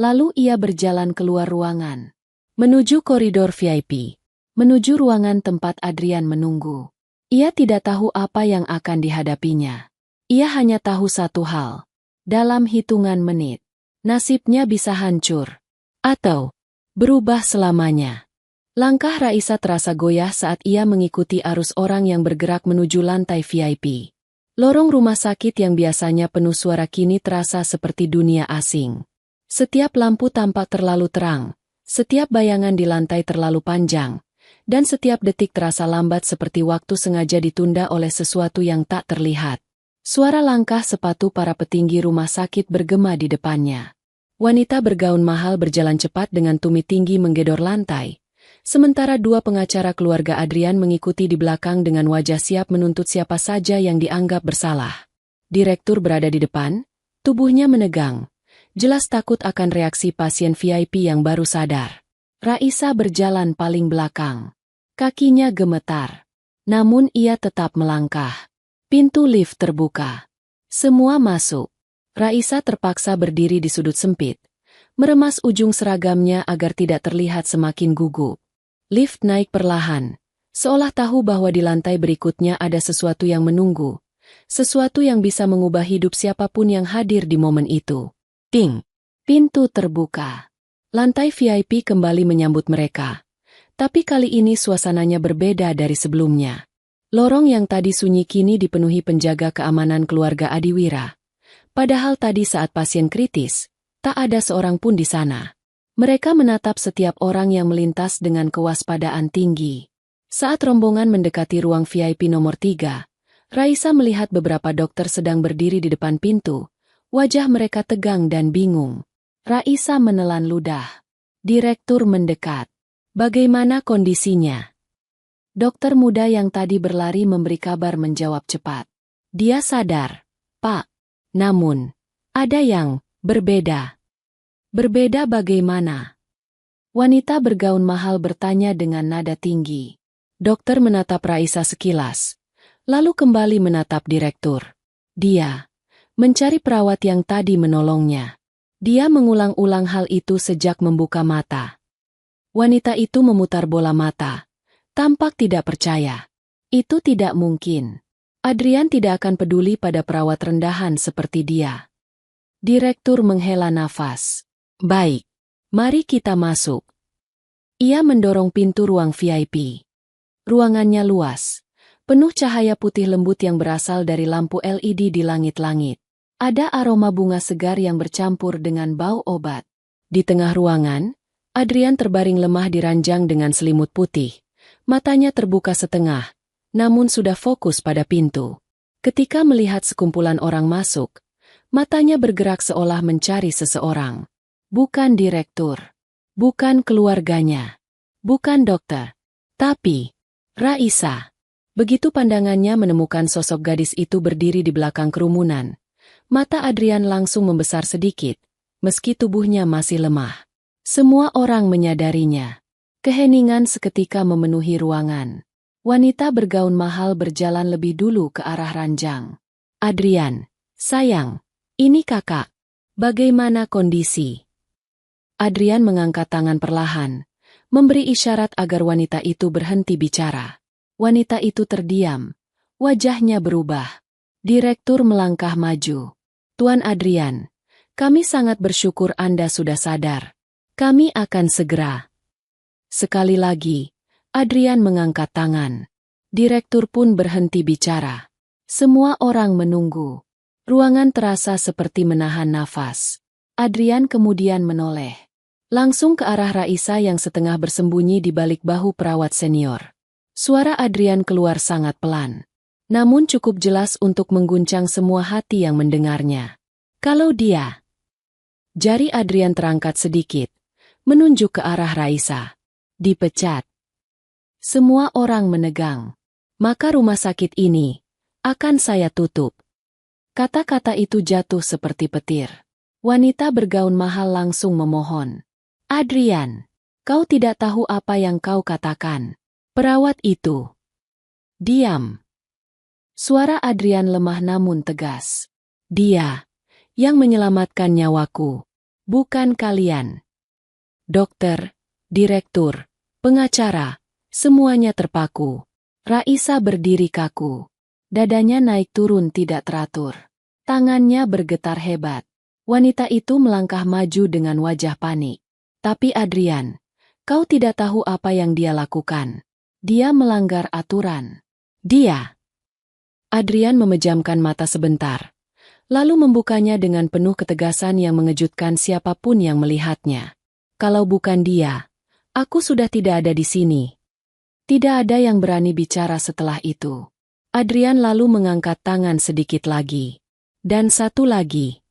Lalu ia berjalan keluar ruangan. Menuju koridor VIP. Menuju ruangan tempat Adrian menunggu. Ia tidak tahu apa yang akan dihadapinya. Ia hanya tahu satu hal. Dalam hitungan menit, nasibnya bisa hancur. Atau Berubah selamanya. Langkah Raisa terasa goyah saat ia mengikuti arus orang yang bergerak menuju lantai VIP. Lorong rumah sakit yang biasanya penuh suara kini terasa seperti dunia asing. Setiap lampu tampak terlalu terang, setiap bayangan di lantai terlalu panjang, dan setiap detik terasa lambat seperti waktu sengaja ditunda oleh sesuatu yang tak terlihat. Suara langkah sepatu para petinggi rumah sakit bergema di depannya. Wanita bergaun mahal berjalan cepat dengan tumit tinggi menggedor lantai, sementara dua pengacara keluarga Adrian mengikuti di belakang dengan wajah siap menuntut siapa saja yang dianggap bersalah. Direktur berada di depan, tubuhnya menegang, jelas takut akan reaksi pasien VIP yang baru sadar. Raisa berjalan paling belakang. Kakinya gemetar. Namun ia tetap melangkah. Pintu lift terbuka. Semua masuk. Raisa terpaksa berdiri di sudut sempit, meremas ujung seragamnya agar tidak terlihat semakin gugup. Lift naik perlahan, seolah tahu bahwa di lantai berikutnya ada sesuatu yang menunggu, sesuatu yang bisa mengubah hidup siapapun yang hadir di momen itu. Ting! Pintu terbuka. Lantai VIP kembali menyambut mereka. Tapi kali ini suasananya berbeda dari sebelumnya. Lorong yang tadi sunyi kini dipenuhi penjaga keamanan keluarga Adiwira. Padahal tadi saat pasien kritis, tak ada seorang pun di sana. Mereka menatap setiap orang yang melintas dengan kewaspadaan tinggi. Saat rombongan mendekati ruang VIP nomor 3, Raisa melihat beberapa dokter sedang berdiri di depan pintu. Wajah mereka tegang dan bingung. Raisa menelan ludah. Direktur mendekat. Bagaimana kondisinya? Dokter muda yang tadi berlari memberi kabar menjawab cepat. Dia sadar, Pak. Namun, ada yang berbeda. Berbeda bagaimana? Wanita bergaun mahal bertanya dengan nada tinggi. Dokter menatap Raisa sekilas, lalu kembali menatap direktur. Dia mencari perawat yang tadi menolongnya. Dia mengulang-ulang hal itu sejak membuka mata. Wanita itu memutar bola mata, tampak tidak percaya. Itu tidak mungkin. Adrian tidak akan peduli pada perawat rendahan seperti dia. Direktur menghela nafas. Baik, mari kita masuk. Ia mendorong pintu ruang VIP. Ruangannya luas, penuh cahaya putih lembut yang berasal dari lampu LED di langit-langit. Ada aroma bunga segar yang bercampur dengan bau obat. Di tengah ruangan, Adrian terbaring lemah di ranjang dengan selimut putih. Matanya terbuka setengah, namun sudah fokus pada pintu. Ketika melihat sekumpulan orang masuk, matanya bergerak seolah mencari seseorang. Bukan direktur, bukan keluarganya, bukan dokter, tapi Raisa. Begitu pandangannya menemukan sosok gadis itu berdiri di belakang kerumunan, mata Adrian langsung membesar sedikit, meski tubuhnya masih lemah. Semua orang menyadarinya. Keheningan seketika memenuhi ruangan. Wanita bergaun mahal berjalan lebih dulu ke arah ranjang. Adrian, sayang, ini kakak. Bagaimana kondisi? Adrian mengangkat tangan perlahan, memberi isyarat agar wanita itu berhenti bicara. Wanita itu terdiam, wajahnya berubah. Direktur melangkah maju. Tuan Adrian, kami sangat bersyukur Anda sudah sadar. Kami akan segera. Sekali lagi, Adrian mengangkat tangan. Direktur pun berhenti bicara. Semua orang menunggu. Ruangan terasa seperti menahan nafas. Adrian kemudian menoleh. Langsung ke arah Raisa yang setengah bersembunyi di balik bahu perawat senior. Suara Adrian keluar sangat pelan. Namun cukup jelas untuk mengguncang semua hati yang mendengarnya. Kalau dia... Jari Adrian terangkat sedikit, menunjuk ke arah Raisa. Dipecat. Semua orang menegang. Maka rumah sakit ini akan saya tutup. Kata-kata itu jatuh seperti petir. Wanita bergaun mahal langsung memohon. Adrian, kau tidak tahu apa yang kau katakan. Perawat itu. Diam. Suara Adrian lemah namun tegas. Dia yang menyelamatkan nyawaku, bukan kalian. Dokter, direktur, pengacara, semuanya terpaku. Raisa berdiri kaku. Dadanya naik turun tidak teratur. Tangannya bergetar hebat. Wanita itu melangkah maju dengan wajah panik. Tapi Adrian Kau tidak tahu apa yang dia lakukan. Dia melanggar aturan. Dia. Adrian memejamkan mata sebentar, lalu membukanya dengan penuh ketegasan yang mengejutkan siapapun yang melihatnya. Kalau bukan dia, aku sudah tidak ada di sini. Tidak ada yang berani bicara setelah itu. Adrian lalu mengangkat tangan sedikit lagi. Dan satu lagi.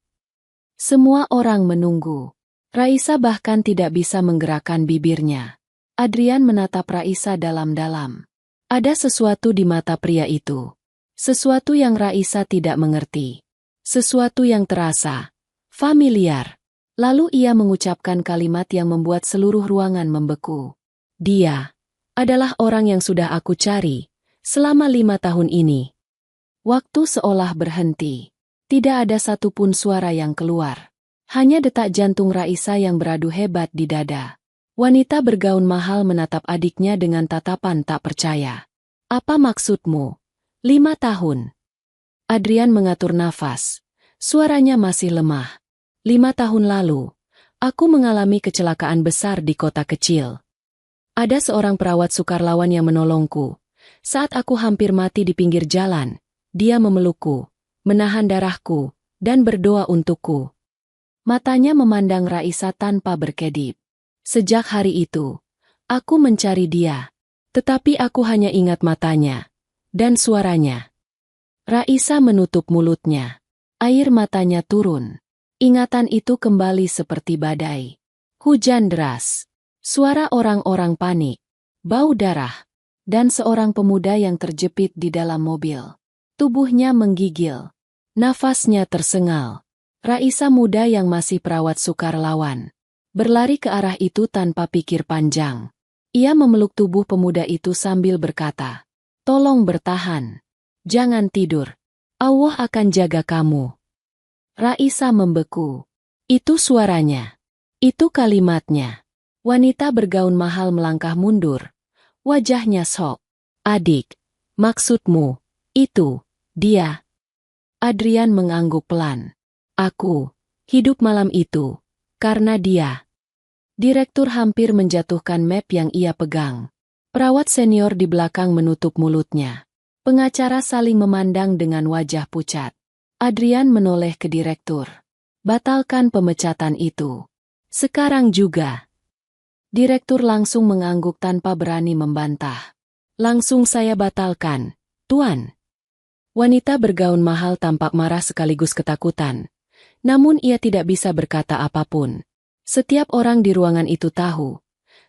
Semua orang menunggu. Raisa bahkan tidak bisa menggerakkan bibirnya. Adrian menatap Raisa dalam-dalam. Ada sesuatu di mata pria itu. Sesuatu yang Raisa tidak mengerti. Sesuatu yang terasa familiar. Lalu ia mengucapkan kalimat yang membuat seluruh ruangan membeku. Dia adalah orang yang sudah aku cari selama 5 tahun ini. Waktu seolah berhenti. Tidak ada satupun suara yang keluar. Hanya detak jantung Raisa yang beradu hebat di dada. Wanita bergaun mahal menatap adiknya dengan tatapan tak percaya. Apa maksudmu? 5 tahun. Adrian mengatur nafas. Suaranya masih lemah. 5 tahun lalu, aku mengalami kecelakaan besar di kota kecil. Ada seorang perawat sukarelawan yang menolongku. Saat aku hampir mati di pinggir jalan, dia memelukku, menahan darahku, dan berdoa untukku. Matanya memandang Raisa tanpa berkedip. Sejak hari itu, aku mencari dia. Tetapi aku hanya ingat matanya. Dan suaranya. Raisa menutup mulutnya. Air matanya turun. Ingatan itu kembali seperti badai. Hujan deras. Suara orang-orang panik. Bau darah. Dan seorang pemuda yang terjepit di dalam mobil. Tubuhnya menggigil. Nafasnya tersengal. Raisa muda yang masih perawat sukarelawan. Berlari ke arah itu tanpa pikir panjang. Ia memeluk tubuh pemuda itu sambil berkata, "Tolong bertahan. Jangan tidur. Allah akan jaga kamu." Raisa membeku. Itu suaranya. Itu kalimatnya. Wanita bergaun mahal melangkah mundur. Wajahnya shock. "Adik, maksudmu, itu, dia?" Adrian mengangguk pelan. "Aku hidup malam itu karena dia." Direktur hampir menjatuhkan map yang ia pegang. Perawat senior di belakang menutup mulutnya. Pengacara saling memandang dengan wajah pucat. Adrian menoleh ke direktur. "Batalkan pemecatan itu. Sekarang juga." Direktur langsung mengangguk tanpa berani membantah. "Langsung saya batalkan, Tuan." Wanita bergaun mahal tampak marah sekaligus ketakutan. Namun ia tidak bisa berkata apapun. Setiap orang di ruangan itu tahu.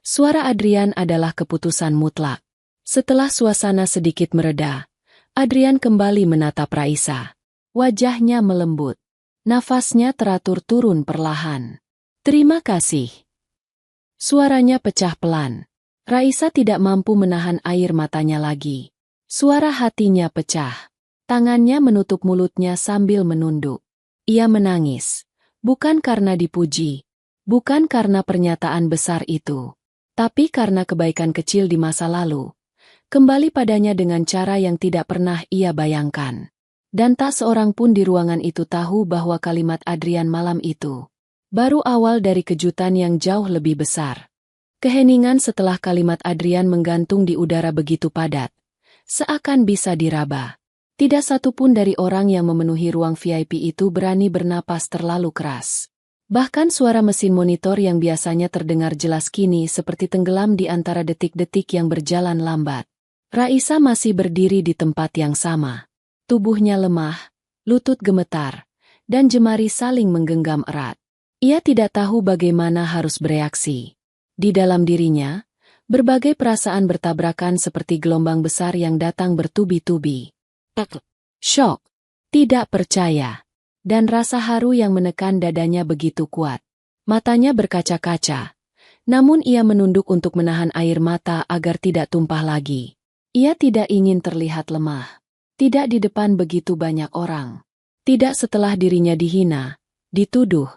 Suara Adrian adalah keputusan mutlak. Setelah suasana sedikit mereda, Adrian kembali menatap Raisa. Wajahnya melembut. Nafasnya teratur turun perlahan. "Terima kasih." Suaranya pecah pelan. Raisa tidak mampu menahan air matanya lagi. Suara hatinya pecah. Tangannya menutup mulutnya sambil menunduk. Ia menangis. Bukan karena dipuji. Bukan karena pernyataan besar itu. Tapi karena kebaikan kecil di masa lalu. Kembali padanya dengan cara yang tidak pernah ia bayangkan. Dan tak seorang pun di ruangan itu tahu bahwa kalimat Adrian malam itu baru awal dari kejutan yang jauh lebih besar. Keheningan setelah kalimat Adrian menggantung di udara begitu padat. Seakan bisa diraba. Tidak satu pun dari orang yang memenuhi ruang VIP itu berani bernapas terlalu keras. Bahkan suara mesin monitor yang biasanya terdengar jelas kini seperti tenggelam di antara detik-detik yang berjalan lambat. Raisa masih berdiri di tempat yang sama. Tubuhnya lemah, lutut gemetar, dan jemari saling menggenggam erat. Ia tidak tahu bagaimana harus bereaksi. Di dalam dirinya, berbagai perasaan bertabrakan seperti gelombang besar yang datang bertubi-tubi. Syok, tidak percaya, dan rasa haru yang menekan dadanya begitu kuat. Matanya berkaca-kaca, namun ia menunduk untuk menahan air mata agar tidak tumpah lagi. Ia tidak ingin terlihat lemah. Tidak di depan begitu banyak orang. Tidak setelah dirinya dihina, dituduh,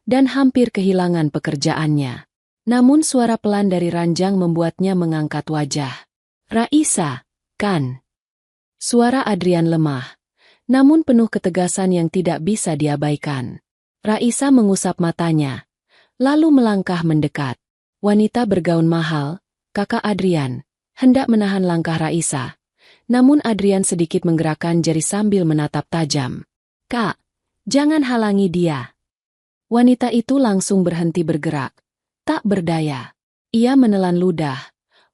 dan hampir kehilangan pekerjaannya. Namun suara pelan dari ranjang membuatnya mengangkat wajah. "Raisa, kan?" Suara Adrian lemah, namun penuh ketegasan yang tidak bisa diabaikan. Raisa mengusap matanya, lalu melangkah mendekat. Wanita bergaun mahal, kakak Adrian, hendak menahan langkah Raisa. Namun Adrian sedikit menggerakkan jari sambil menatap tajam. "Kak, jangan halangi dia." Wanita itu langsung berhenti bergerak. Tak berdaya. Ia menelan ludah.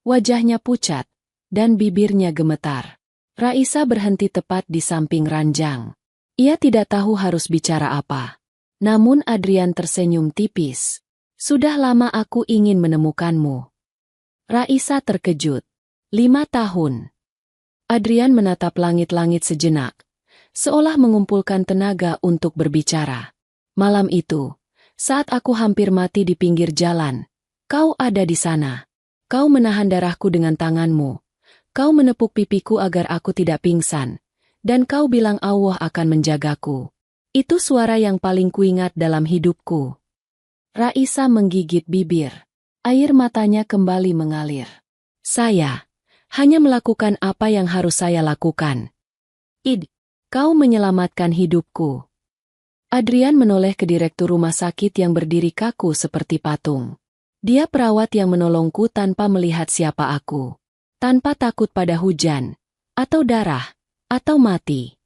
Wajahnya pucat, dan bibirnya gemetar. Raisa berhenti tepat di samping ranjang. Ia tidak tahu harus bicara apa. Namun Adrian tersenyum tipis. "Sudah lama aku ingin menemukanmu." Raisa terkejut. 5 tahun. Adrian menatap langit-langit sejenak, seolah mengumpulkan tenaga untuk berbicara. "Malam itu, saat aku hampir mati di pinggir jalan, kau ada di sana. Kau menahan darahku dengan tanganmu. Kau menepuk pipiku agar aku tidak pingsan. Dan kau bilang Allah akan menjagaku. Itu suara yang paling kuingat dalam hidupku." Raisa menggigit bibir. Air matanya kembali mengalir. "Saya hanya melakukan apa yang harus saya lakukan. Kau menyelamatkan hidupku." Adrian menoleh ke direktur rumah sakit yang berdiri kaku seperti patung. "Dia perawat yang menolongku tanpa melihat siapa aku. Tanpa takut pada hujan, atau darah, atau mati."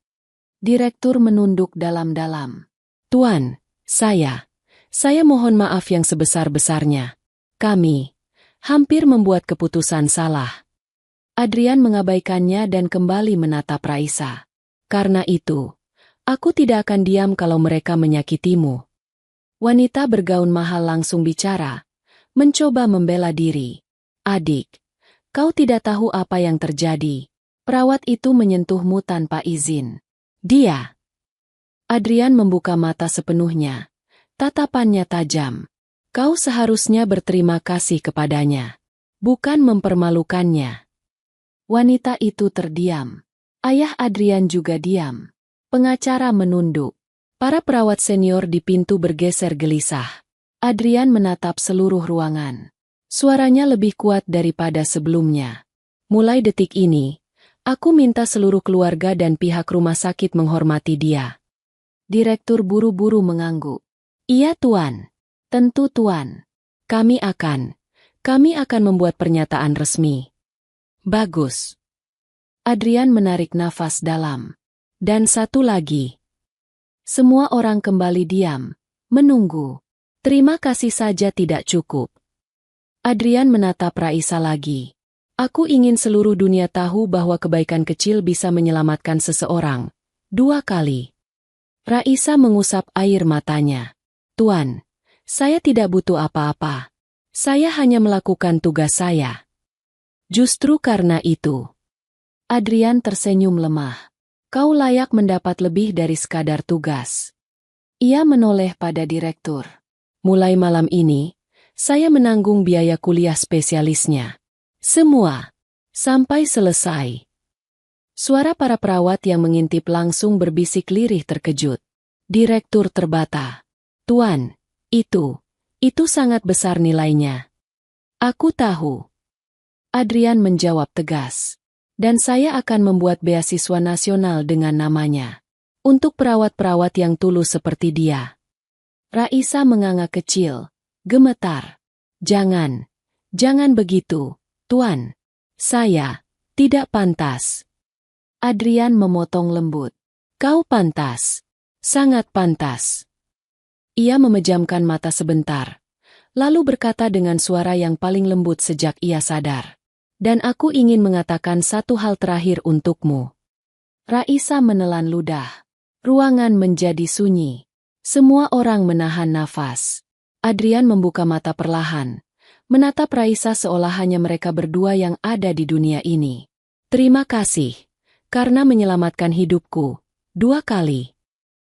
Direktur menunduk dalam-dalam. "Tuan, saya mohon maaf yang sebesar-besarnya. Kami hampir membuat keputusan salah." Adrian mengabaikannya dan kembali menatap Raisa. "Karena itu, aku tidak akan diam kalau mereka menyakitimu." Wanita bergaun mahal langsung bicara, mencoba membela diri. "Adik, kau tidak tahu apa yang terjadi. Perawat itu menyentuhmu tanpa izin. Dia..." Adrian membuka mata sepenuhnya. Tatapannya tajam. "Kau seharusnya berterima kasih kepadanya, bukan mempermalukannya." Wanita itu terdiam. Ayah Adrian juga diam. Pengacara menunduk. Para perawat senior di pintu bergeser gelisah. Adrian menatap seluruh ruangan. Suaranya lebih kuat daripada sebelumnya. "Mulai detik ini, aku minta seluruh keluarga dan pihak rumah sakit menghormati dia." Direktur buru-buru mengangguk. "Iya tuan. Tentu tuan. Kami akan membuat pernyataan resmi." "Bagus." Adrian menarik nafas dalam. "Dan satu lagi." Semua orang kembali diam, menunggu. Terima kasih saja tidak cukup. Adrian menatap Raisa lagi. "Aku ingin seluruh dunia tahu bahwa kebaikan kecil bisa menyelamatkan seseorang. 2 kali." Raisa mengusap air matanya. "Tuan, saya tidak butuh apa-apa. Saya hanya melakukan tugas saya." "Justru karena itu." Adrian tersenyum lemah. "Kau layak mendapat lebih dari sekadar tugas." Ia menoleh pada direktur. "Mulai malam ini, saya menanggung biaya kuliah spesialisnya. Semua. Sampai selesai." Suara para perawat yang mengintip langsung berbisik lirih terkejut. Direktur terbata. "Tuan, itu sangat besar nilainya." "Aku tahu." Adrian menjawab tegas. "Dan saya akan membuat beasiswa nasional dengan namanya. Untuk perawat-perawat yang tulus seperti dia." Raisa menganga kecil, gemetar. Jangan begitu, tuan. Saya tidak pantas." Adrian memotong lembut. "Kau pantas. Sangat pantas." Ia memejamkan mata sebentar, lalu berkata dengan suara yang paling lembut sejak ia sadar. "Dan aku ingin mengatakan satu hal terakhir untukmu." Raisa menelan ludah. Ruangan menjadi sunyi. Semua orang menahan nafas. Adrian membuka mata perlahan, menatap Raisa seolah hanya mereka berdua yang ada di dunia ini. "Terima kasih, karena menyelamatkan hidupku 2 kali."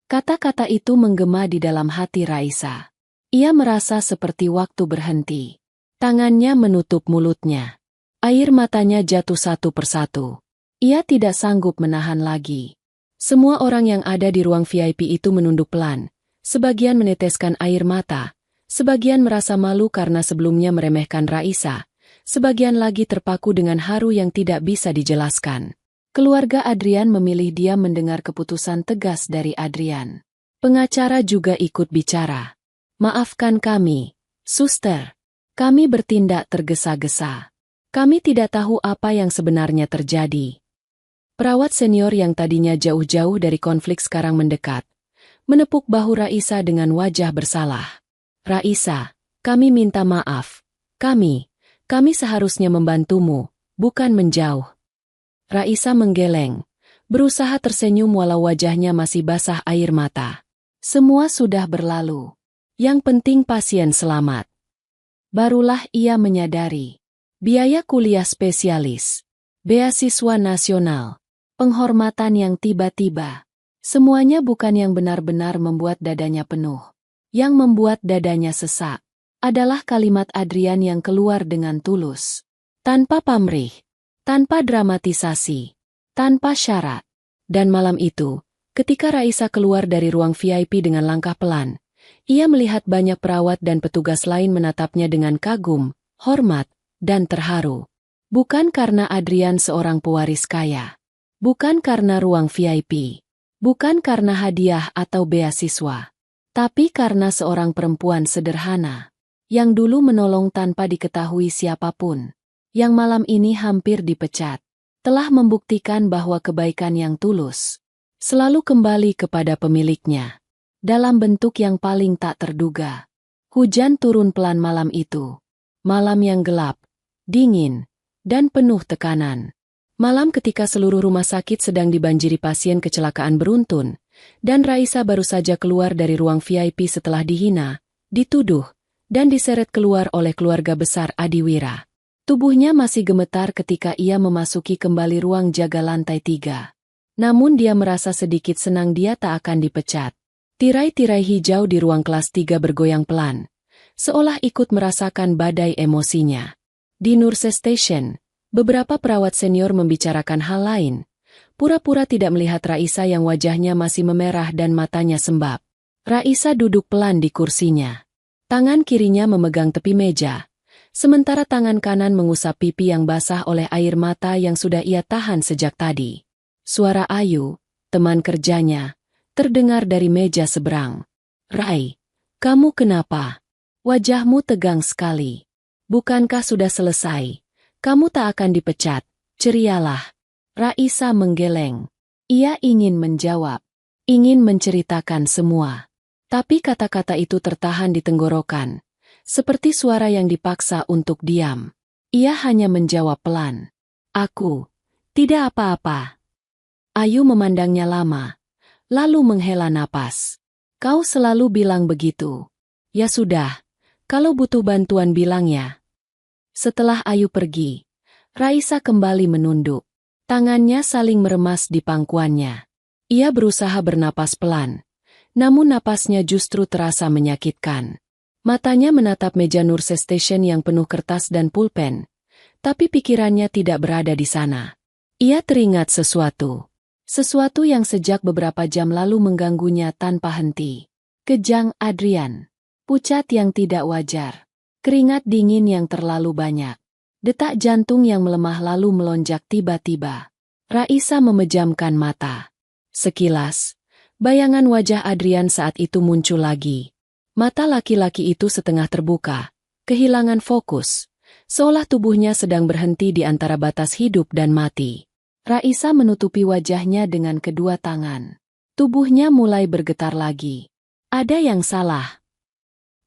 Kata-kata itu menggema di dalam hati Raisa. Ia merasa seperti waktu berhenti. Tangannya menutup mulutnya. Air matanya jatuh satu persatu. Ia tidak sanggup menahan lagi. Semua orang yang ada di ruang VIP itu menunduk pelan. Sebagian meneteskan air mata. Sebagian merasa malu karena sebelumnya meremehkan Raisa. Sebagian lagi terpaku dengan haru yang tidak bisa dijelaskan. Keluarga Adrian memilih diam mendengar keputusan tegas dari Adrian. Pengacara juga ikut bicara. "Maafkan kami, suster. Kami bertindak tergesa-gesa. Kami tidak tahu apa yang sebenarnya terjadi. Perawat senior yang tadinya jauh-jauh dari konflik sekarang mendekat, menepuk bahu Raisa dengan wajah bersalah. Raisa, kami minta maaf. Kami seharusnya membantumu, bukan menjauh. Raisa menggeleng, berusaha tersenyum walau wajahnya masih basah air mata. Semua sudah berlalu. Yang penting pasien selamat. Barulah ia menyadari. Biaya kuliah spesialis, beasiswa nasional, penghormatan yang tiba-tiba. Semuanya bukan yang benar-benar membuat dadanya penuh. Yang membuat dadanya sesak adalah kalimat Adrian yang keluar dengan tulus. Tanpa pamrih, tanpa dramatisasi, tanpa syarat. Dan malam itu, ketika Raisa keluar dari ruang VIP dengan langkah pelan, ia melihat banyak perawat dan petugas lain menatapnya dengan kagum, hormat, dan terharu. Bukan karena Adrian seorang pewaris kaya. Bukan karena ruang VIP. Bukan karena hadiah atau beasiswa. Tapi karena seorang perempuan sederhana. Yang dulu menolong tanpa diketahui siapapun. Yang malam ini hampir dipecat. Telah membuktikan bahwa kebaikan yang tulus selalu kembali kepada pemiliknya. Dalam bentuk yang paling tak terduga. Hujan turun pelan malam itu. Malam yang gelap, dingin, dan penuh tekanan. Malam ketika seluruh rumah sakit sedang dibanjiri pasien kecelakaan beruntun, dan Raisa baru saja keluar dari ruang VIP setelah dihina, dituduh, dan diseret keluar oleh keluarga besar Adiwira. Tubuhnya masih gemetar ketika ia memasuki kembali ruang jaga lantai 3. Namun dia merasa sedikit senang dia tak akan dipecat. Tirai-tirai hijau di ruang kelas 3 bergoyang pelan, seolah ikut merasakan badai emosinya. Di Nurse Station, beberapa perawat senior membicarakan hal lain, pura-pura tidak melihat Raisa yang wajahnya masih memerah dan matanya sembab. Raisa duduk pelan di kursinya. Tangan kirinya memegang tepi meja, sementara tangan kanan mengusap pipi yang basah oleh air mata yang sudah ia tahan sejak tadi. Suara Ayu, teman kerjanya, terdengar dari meja seberang. "Rai, kamu kenapa? Wajahmu tegang sekali. Bukankah sudah selesai? Kamu tak akan dipecat, cerialah." Raisa menggeleng. Ia ingin menjawab, ingin menceritakan semua. Tapi kata-kata itu tertahan di tenggorokan, seperti suara yang dipaksa untuk diam. Ia hanya menjawab pelan, "Aku tidak apa-apa." Ayu memandangnya lama, lalu menghela napas. "Kau selalu bilang begitu." "Ya sudah, kalau butuh bantuan bilang ya." Setelah Ayu pergi, Raisa kembali menunduk. Tangannya saling meremas di pangkuannya. Ia berusaha bernapas pelan, namun napasnya justru terasa menyakitkan. Matanya menatap meja Nurse Station yang penuh kertas dan pulpen, tapi pikirannya tidak berada di sana. Ia teringat sesuatu. Sesuatu yang sejak beberapa jam lalu mengganggunya tanpa henti. Kejang Adrian. Pucat yang tidak wajar. Keringat dingin yang terlalu banyak. Detak jantung yang melemah lalu melonjak tiba-tiba. Raisa memejamkan mata. Sekilas, bayangan wajah Adrian saat itu muncul lagi. Mata laki-laki itu setengah terbuka, kehilangan fokus, seolah tubuhnya sedang berhenti di antara batas hidup dan mati. Raisa menutupi wajahnya dengan kedua tangan. Tubuhnya mulai bergetar lagi. "Ada yang salah,"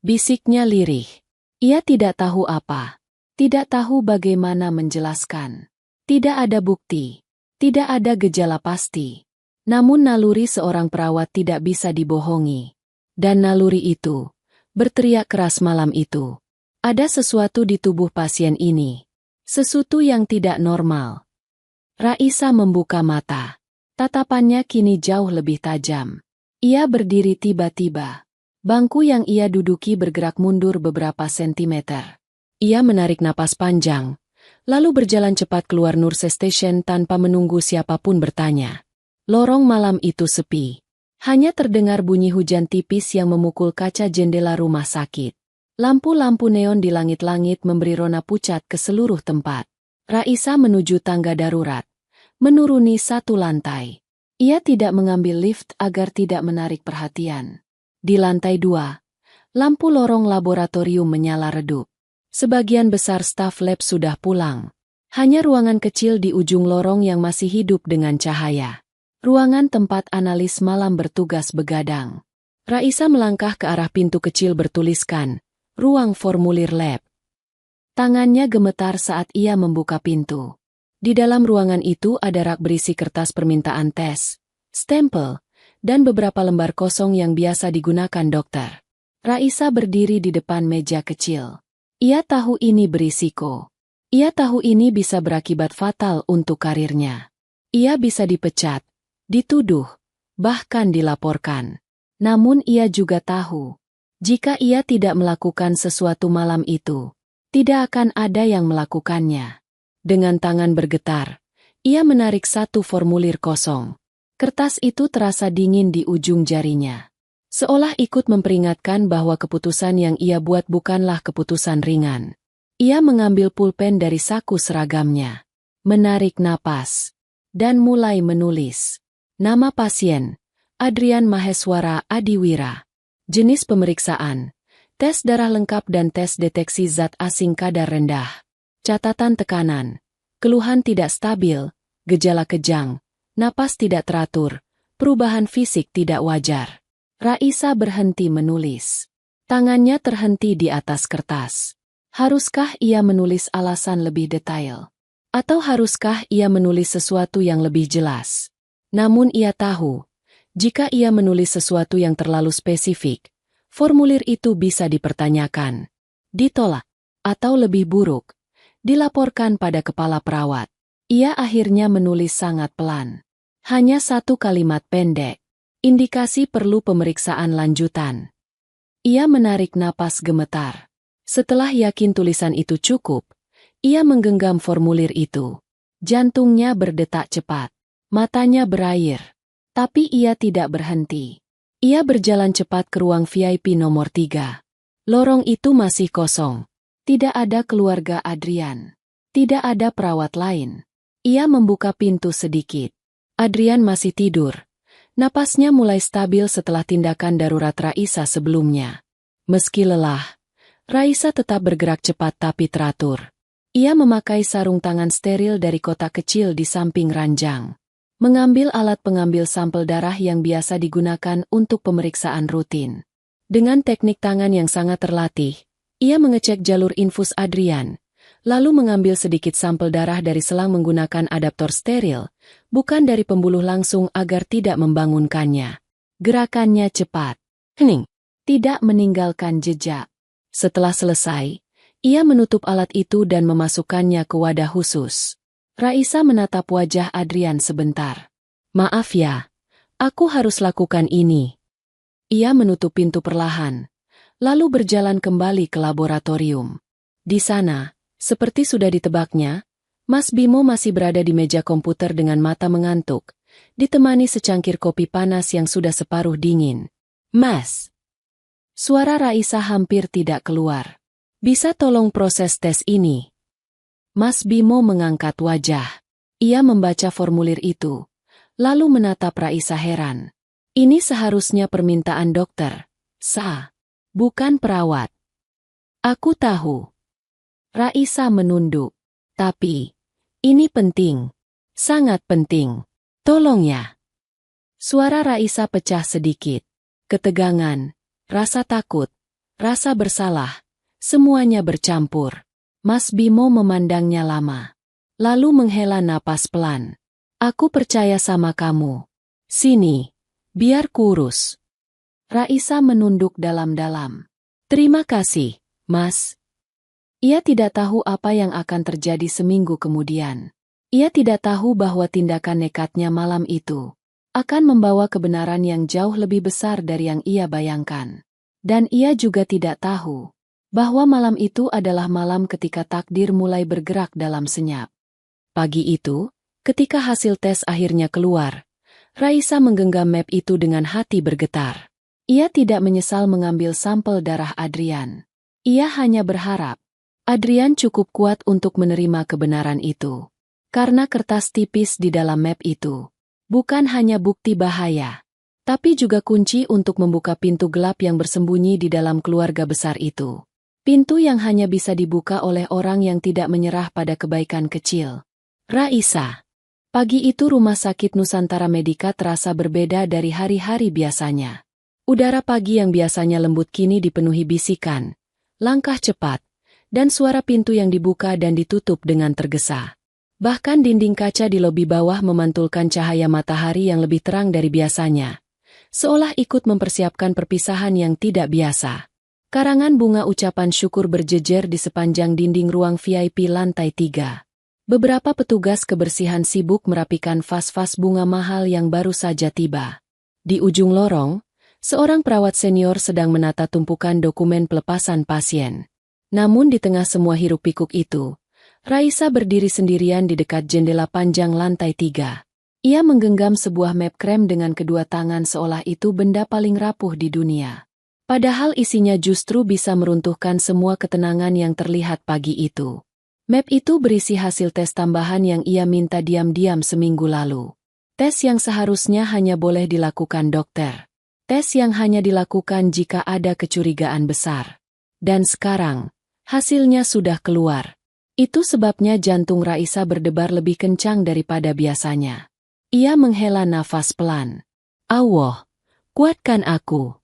bisiknya lirih. Ia tidak tahu apa. Tidak tahu bagaimana menjelaskan. Tidak ada bukti. Tidak ada gejala pasti. Namun naluri seorang perawat tidak bisa dibohongi. Dan naluri itu berteriak keras malam itu. Ada sesuatu di tubuh pasien ini. Sesuatu yang tidak normal. Raisa membuka mata. Tatapannya kini jauh lebih tajam. Ia berdiri tiba-tiba. Bangku yang ia duduki bergerak mundur beberapa sentimeter. Ia menarik napas panjang, lalu berjalan cepat keluar Nurse Station tanpa menunggu siapapun bertanya. Lorong malam itu sepi. Hanya terdengar bunyi hujan tipis yang memukul kaca jendela rumah sakit. Lampu-lampu neon di langit-langit memberi rona pucat ke seluruh tempat. Raisa menuju tangga darurat, menuruni 1 lantai. Ia tidak mengambil lift agar tidak menarik perhatian. Di lantai 2, lampu lorong laboratorium menyala redup. Sebagian besar staf lab sudah pulang. Hanya ruangan kecil di ujung lorong yang masih hidup dengan cahaya. Ruangan tempat analis malam bertugas begadang. Raisa melangkah ke arah pintu kecil bertuliskan, "Ruang formulir lab." Tangannya gemetar saat ia membuka pintu. Di dalam ruangan itu ada rak berisi kertas permintaan tes, stempel, dan beberapa lembar kosong yang biasa digunakan dokter. Raisa berdiri di depan meja kecil. Ia tahu ini berisiko. Ia tahu ini bisa berakibat fatal untuk karirnya. Ia bisa dipecat, dituduh, bahkan dilaporkan. Namun ia juga tahu, jika ia tidak melakukan sesuatu malam itu, tidak akan ada yang melakukannya. Dengan tangan bergetar, ia menarik satu formulir kosong. Kertas itu terasa dingin di ujung jarinya. Seolah ikut memperingatkan bahwa keputusan yang ia buat bukanlah keputusan ringan. Ia mengambil pulpen dari saku seragamnya, menarik napas, dan mulai menulis. Nama pasien, Adrian Maheswara Adiwira. Jenis pemeriksaan, tes darah lengkap dan tes deteksi zat asing kadar rendah. Catatan tekanan, keluhan tidak stabil, gejala kejang, napas tidak teratur, perubahan fisik tidak wajar. Raisa berhenti menulis. Tangannya terhenti di atas kertas. Haruskah ia menulis alasan lebih detail? Atau haruskah ia menulis sesuatu yang lebih jelas? Namun ia tahu, jika ia menulis sesuatu yang terlalu spesifik, formulir itu bisa dipertanyakan, ditolak, atau lebih buruk, dilaporkan pada kepala perawat. Ia akhirnya menulis sangat pelan. Hanya satu kalimat pendek. Indikasi perlu pemeriksaan lanjutan. Ia menarik napas gemetar. Setelah yakin tulisan itu cukup, ia menggenggam formulir itu. Jantungnya berdetak cepat. Matanya berair. Tapi ia tidak berhenti. Ia berjalan cepat ke ruang VIP nomor 3. Lorong itu masih kosong. Tidak ada keluarga Adrian. Tidak ada perawat lain. Ia membuka pintu sedikit. Adrian masih tidur. Napasnya mulai stabil setelah tindakan darurat Raisa sebelumnya. Meski lelah, Raisa tetap bergerak cepat tapi teratur. Ia memakai sarung tangan steril dari kotak kecil di samping ranjang. Mengambil alat pengambil sampel darah yang biasa digunakan untuk pemeriksaan rutin. Dengan teknik tangan yang sangat terlatih, ia mengecek jalur infus Adrian, lalu mengambil sedikit sampel darah dari selang menggunakan adaptor steril, bukan dari pembuluh langsung agar tidak membangunkannya. Gerakannya cepat, hening, tidak meninggalkan jejak. Setelah selesai, ia menutup alat itu dan memasukkannya ke wadah khusus. Raisa menatap wajah Adrian sebentar. "Maaf ya, aku harus lakukan ini." Ia menutup pintu perlahan, lalu berjalan kembali ke laboratorium. Di sana, seperti sudah ditebaknya, Mas Bimo masih berada di meja komputer dengan mata mengantuk, ditemani secangkir kopi panas yang sudah separuh dingin. "Mas." Suara Raisa hampir tidak keluar. "Bisa tolong proses tes ini?" Mas Bimo mengangkat wajah. Ia membaca formulir itu, lalu menatap Raisa heran. "Ini seharusnya permintaan dokter, Sa, bukan perawat." "Aku tahu." Raisa menunduk. "Tapi, ini penting. Sangat penting. Tolong ya." Suara Raisa pecah sedikit. Ketegangan, rasa takut, rasa bersalah, semuanya bercampur. Mas Bimo memandangnya lama. Lalu menghela napas pelan. "Aku percaya sama kamu. Sini, biar kurus." Raisa menunduk dalam-dalam. "Terima kasih, Mas." Ia tidak tahu apa yang akan terjadi seminggu kemudian. Ia tidak tahu bahwa tindakan nekatnya malam itu akan membawa kebenaran yang jauh lebih besar dari yang ia bayangkan. Dan ia juga tidak tahu bahwa malam itu adalah malam ketika takdir mulai bergerak dalam senyap. Pagi itu, ketika hasil tes akhirnya keluar, Raisa menggenggam map itu dengan hati bergetar. Ia tidak menyesal mengambil sampel darah Adrian. Ia hanya berharap Adrian cukup kuat untuk menerima kebenaran itu. Karena kertas tipis di dalam map itu bukan hanya bukti bahaya, tapi juga kunci untuk membuka pintu gelap yang bersembunyi di dalam keluarga besar itu. Pintu yang hanya bisa dibuka oleh orang yang tidak menyerah pada kebaikan kecil. Raisa. Pagi itu Rumah Sakit Nusantara Medika terasa berbeda dari hari-hari biasanya. Udara pagi yang biasanya lembut kini dipenuhi bisikan, langkah cepat, dan suara pintu yang dibuka dan ditutup dengan tergesa. Bahkan dinding kaca di lobi bawah memantulkan cahaya matahari yang lebih terang dari biasanya, seolah ikut mempersiapkan perpisahan yang tidak biasa. Karangan bunga ucapan syukur berjejer di sepanjang dinding ruang VIP lantai 3. Beberapa petugas kebersihan sibuk merapikan vas-vas bunga mahal yang baru saja tiba. Di ujung lorong, seorang perawat senior sedang menata tumpukan dokumen pelepasan pasien. Namun di tengah semua hiruk-pikuk itu, Raisa berdiri sendirian di dekat jendela panjang lantai 3. Ia menggenggam sebuah map krem dengan kedua tangan seolah itu benda paling rapuh di dunia. Padahal isinya justru bisa meruntuhkan semua ketenangan yang terlihat pagi itu. Map itu berisi hasil tes tambahan yang ia minta diam-diam seminggu lalu. Tes yang seharusnya hanya boleh dilakukan dokter. Tes yang hanya dilakukan jika ada kecurigaan besar. Dan sekarang, hasilnya sudah keluar. Itu sebabnya jantung Raisa berdebar lebih kencang daripada biasanya. Ia menghela nafas pelan. Allah, kuatkan aku.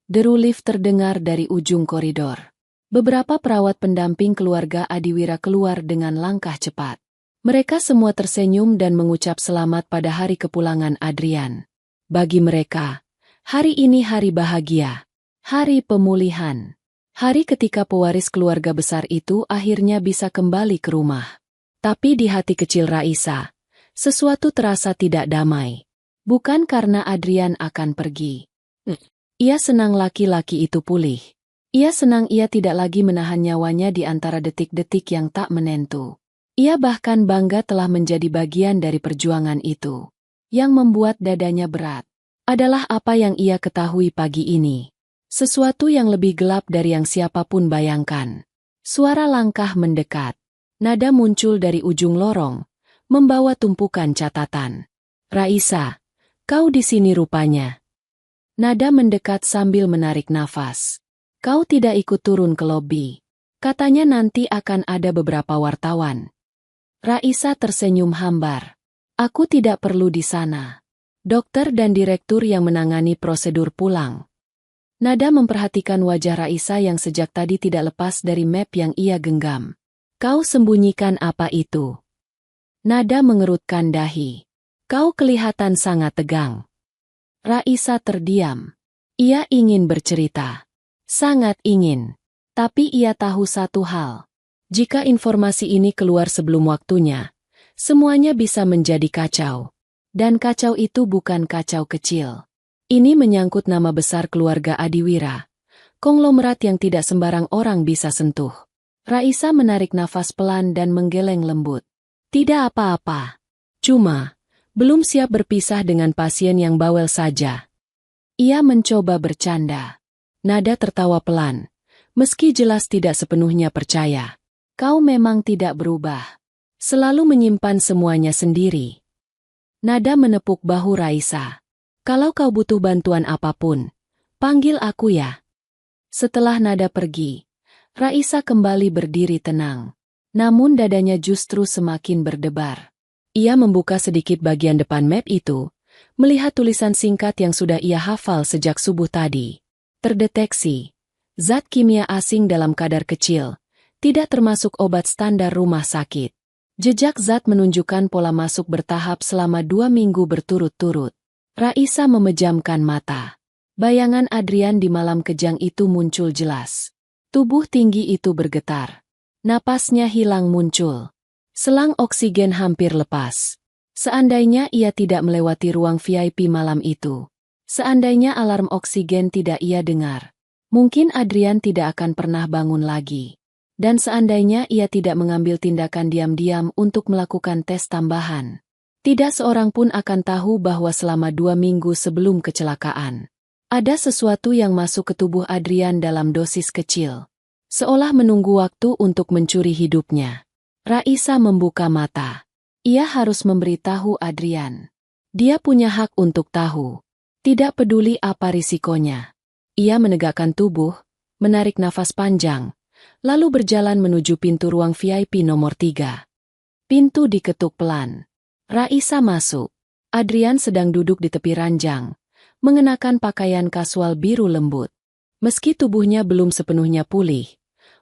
Deru lift terdengar dari ujung koridor. Beberapa perawat pendamping keluarga Adiwira keluar dengan langkah cepat. Mereka semua tersenyum dan mengucap selamat pada hari kepulangan Adrian. Bagi mereka, hari ini hari bahagia, hari pemulihan. Hari ketika pewaris keluarga besar itu akhirnya bisa kembali ke rumah. Tapi di hati kecil Raisa, sesuatu terasa tidak damai. Bukan karena Adrian akan pergi. Ia senang laki-laki itu pulih. Ia senang ia tidak lagi menahan nyawanya di antara detik-detik yang tak menentu. Ia bahkan bangga telah menjadi bagian dari perjuangan itu. Yang membuat dadanya berat adalah apa yang ia ketahui pagi ini. Sesuatu yang lebih gelap dari yang siapapun bayangkan. Suara langkah mendekat. Nada muncul dari ujung lorong, membawa tumpukan catatan. Raisa, kau di sini rupanya. Nada mendekat sambil menarik nafas. Kau tidak ikut turun ke lobi. Katanya nanti akan ada beberapa wartawan. Raisa tersenyum hambar. Aku tidak perlu di sana. Dokter dan direktur yang menangani prosedur pulang. Nada memperhatikan wajah Raisa yang sejak tadi tidak lepas dari map yang ia genggam. Kau sembunyikan apa itu? Nada mengerutkan dahi. Kau kelihatan sangat tegang. Raisa terdiam. Ia ingin bercerita. Sangat ingin. Tapi ia tahu satu hal. Jika informasi ini keluar sebelum waktunya, semuanya bisa menjadi kacau. Dan kacau itu bukan kacau kecil. Ini menyangkut nama besar keluarga Adiwira. Konglomerat yang tidak sembarang orang bisa sentuh. Raisa menarik nafas pelan dan menggeleng lembut. Tidak apa-apa. Cuma, belum siap berpisah dengan pasien yang bawel saja. Ia mencoba bercanda. Nada tertawa pelan, meski jelas tidak sepenuhnya percaya. Kau memang tidak berubah. Selalu menyimpan semuanya sendiri. Nada menepuk bahu Raisa. Kalau kau butuh bantuan apapun, panggil aku ya. Setelah Nada pergi, Raisa kembali berdiri tenang. Namun dadanya justru semakin berdebar. Ia membuka sedikit bagian depan map itu, melihat tulisan singkat yang sudah ia hafal sejak subuh tadi. Terdeteksi. Zat kimia asing dalam kadar kecil, tidak termasuk obat standar rumah sakit. Jejak zat menunjukkan pola masuk bertahap selama 2 minggu berturut-turut. Raisa memejamkan mata. Bayangan Adrian di malam kejang itu muncul jelas. Tubuh tinggi itu bergetar. Napasnya hilang muncul. Selang oksigen hampir lepas. Seandainya ia tidak melewati ruang VIP malam itu. Seandainya alarm oksigen tidak ia dengar. Mungkin Adrian tidak akan pernah bangun lagi. Dan seandainya ia tidak mengambil tindakan diam-diam untuk melakukan tes tambahan. Tidak seorang pun akan tahu bahwa selama 2 minggu sebelum kecelakaan, ada sesuatu yang masuk ke tubuh Adrian dalam dosis kecil. Seolah menunggu waktu untuk mencuri hidupnya. Raisa membuka mata. Ia harus memberitahu Adrian. Dia punya hak untuk tahu. Tidak peduli apa risikonya. Ia menegakkan tubuh, menarik nafas panjang, lalu berjalan menuju pintu ruang VIP nomor 3. Pintu diketuk pelan. Raisa masuk. Adrian sedang duduk di tepi ranjang, mengenakan pakaian kasual biru lembut. Meski tubuhnya belum sepenuhnya pulih,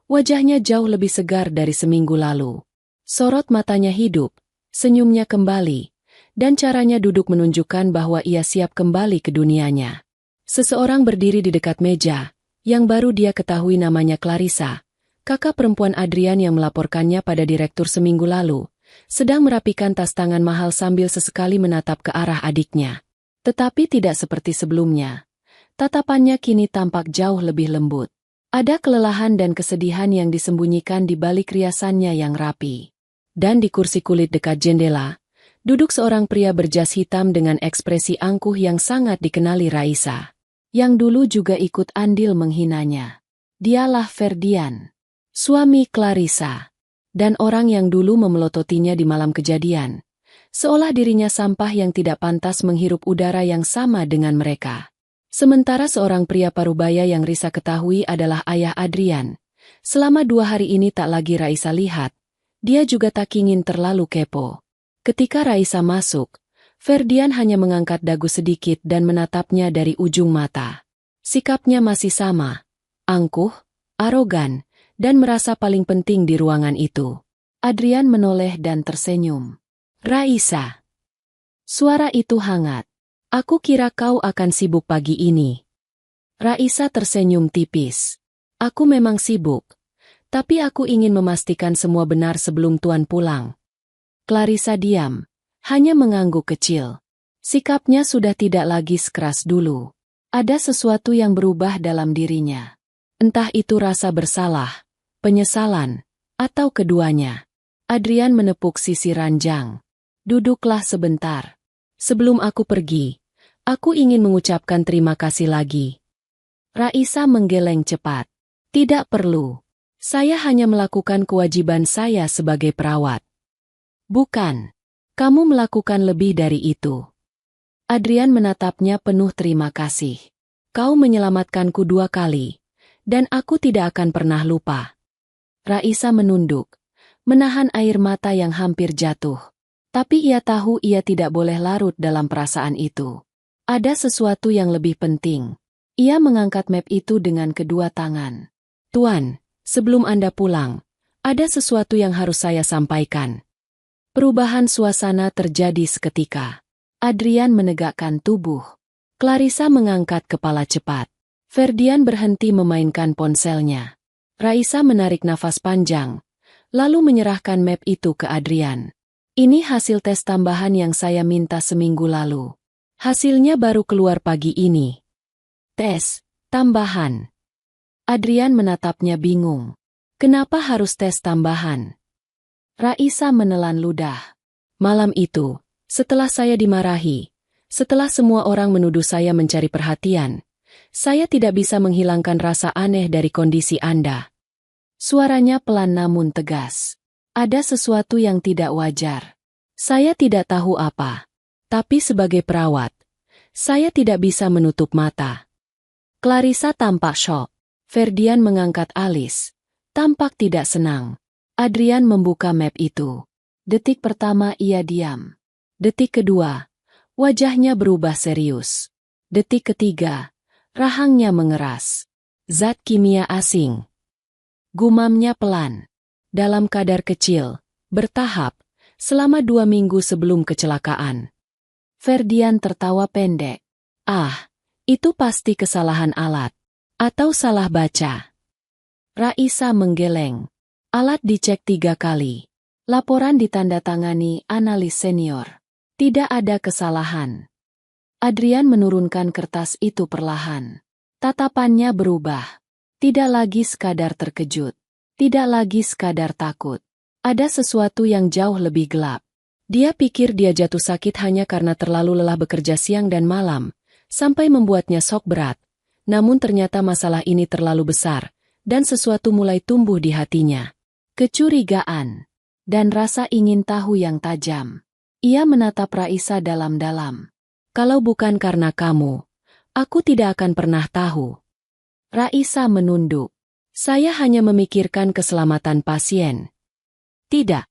wajahnya jauh lebih segar dari seminggu lalu. Sorot matanya hidup, senyumnya kembali, dan caranya duduk menunjukkan bahwa ia siap kembali ke dunianya. Seseorang berdiri di dekat meja, yang baru dia ketahui namanya Clarissa, kakak perempuan Adrian yang melaporkannya pada direktur seminggu lalu, sedang merapikan tas tangan mahal sambil sesekali menatap ke arah adiknya. Tetapi tidak seperti sebelumnya. Tatapannya kini tampak jauh lebih lembut. Ada kelelahan dan kesedihan yang disembunyikan di balik riasannya yang rapi. Dan di kursi kulit dekat jendela, duduk seorang pria berjas hitam dengan ekspresi angkuh yang sangat dikenali Raisa, yang dulu juga ikut andil menghinanya. Dialah Ferdian, suami Clarissa, dan orang yang dulu memelototinya di malam kejadian, seolah dirinya sampah yang tidak pantas menghirup udara yang sama dengan mereka. Sementara seorang pria parubaya yang Risa ketahui adalah ayah Adrian, selama 2 hari ini tak lagi Raisa lihat, dia juga tak ingin terlalu kepo. Ketika Raisa masuk, Ferdian hanya mengangkat dagu sedikit dan menatapnya dari ujung mata. Sikapnya masih sama, angkuh, arogan, dan merasa paling penting di ruangan itu. Adrian menoleh dan tersenyum. Raisa. Suara itu hangat. Aku kira kau akan sibuk pagi ini. Raisa tersenyum tipis. Aku memang sibuk, tapi aku ingin memastikan semua benar sebelum Tuan pulang. Clarissa diam, hanya mengangguk kecil. Sikapnya sudah tidak lagi sekeras dulu. Ada sesuatu yang berubah dalam dirinya. Entah itu rasa bersalah, penyesalan, atau keduanya. Adrian menepuk sisi ranjang. Duduklah sebentar. Sebelum aku pergi, aku ingin mengucapkan terima kasih lagi. Raisa menggeleng cepat. Tidak perlu. Saya hanya melakukan kewajiban saya sebagai perawat. Bukan. Kamu melakukan lebih dari itu. Adrian menatapnya penuh terima kasih. Kau menyelamatkanku 2 kali, dan aku tidak akan pernah lupa. Raisa menunduk, menahan air mata yang hampir jatuh. Tapi ia tahu ia tidak boleh larut dalam perasaan itu. Ada sesuatu yang lebih penting. Ia mengangkat map itu dengan kedua tangan. Tuan, sebelum Anda pulang, ada sesuatu yang harus saya sampaikan. Perubahan suasana terjadi seketika. Adrian menegakkan tubuh. Clarissa mengangkat kepala cepat. Ferdian berhenti memainkan ponselnya. Raisa menarik nafas panjang, lalu menyerahkan map itu ke Adrian. Ini hasil tes tambahan yang saya minta seminggu lalu. Hasilnya baru keluar pagi ini. Tes tambahan. Adrian menatapnya bingung. Kenapa harus tes tambahan? Raisa menelan ludah. Malam itu, setelah saya dimarahi, setelah semua orang menuduh saya mencari perhatian, saya tidak bisa menghilangkan rasa aneh dari kondisi Anda. Suaranya pelan namun tegas. Ada sesuatu yang tidak wajar. Saya tidak tahu apa. Tapi sebagai perawat, saya tidak bisa menutup mata. Clarissa tampak syok. Ferdian mengangkat alis. Tampak tidak senang. Adrian membuka map itu. Detik pertama ia diam. Detik kedua, wajahnya berubah serius. Detik ketiga, rahangnya mengeras. Zat kimia asing. Gumamnya pelan. Dalam kadar kecil, bertahap, selama 2 minggu sebelum kecelakaan. Ferdian tertawa pendek. Ah, itu pasti kesalahan alat. Atau salah baca. Raisa menggeleng. Alat dicek 3 kali. Laporan ditandatangani analis senior. Tidak ada kesalahan. Adrian menurunkan kertas itu perlahan. Tatapannya berubah. Tidak lagi sekadar terkejut. Tidak lagi sekadar takut. Ada sesuatu yang jauh lebih gelap. Dia pikir dia jatuh sakit hanya karena terlalu lelah bekerja siang dan malam, sampai membuatnya shock berat. Namun ternyata masalah ini terlalu besar, dan sesuatu mulai tumbuh di hatinya. Kecurigaan, dan rasa ingin tahu yang tajam. Ia menatap Raisa dalam-dalam. Kalau bukan karena kamu, aku tidak akan pernah tahu. Raisa menunduk. Saya hanya memikirkan keselamatan pasien. Tidak.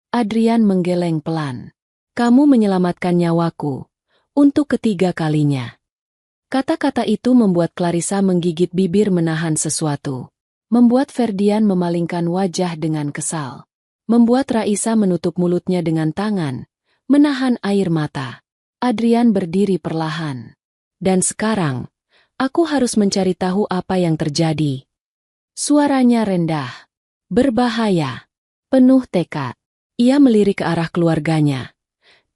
Adrian menggeleng pelan. Kamu menyelamatkan nyawaku. Untuk ketiga kalinya. Kata-kata itu membuat Clarissa menggigit bibir menahan sesuatu. Membuat Ferdian memalingkan wajah dengan kesal. Membuat Raisa menutup mulutnya dengan tangan, menahan air mata. Adrian berdiri perlahan. Dan sekarang, aku harus mencari tahu apa yang terjadi. Suaranya rendah. Berbahaya. Penuh tekad. Ia melirik ke arah keluarganya.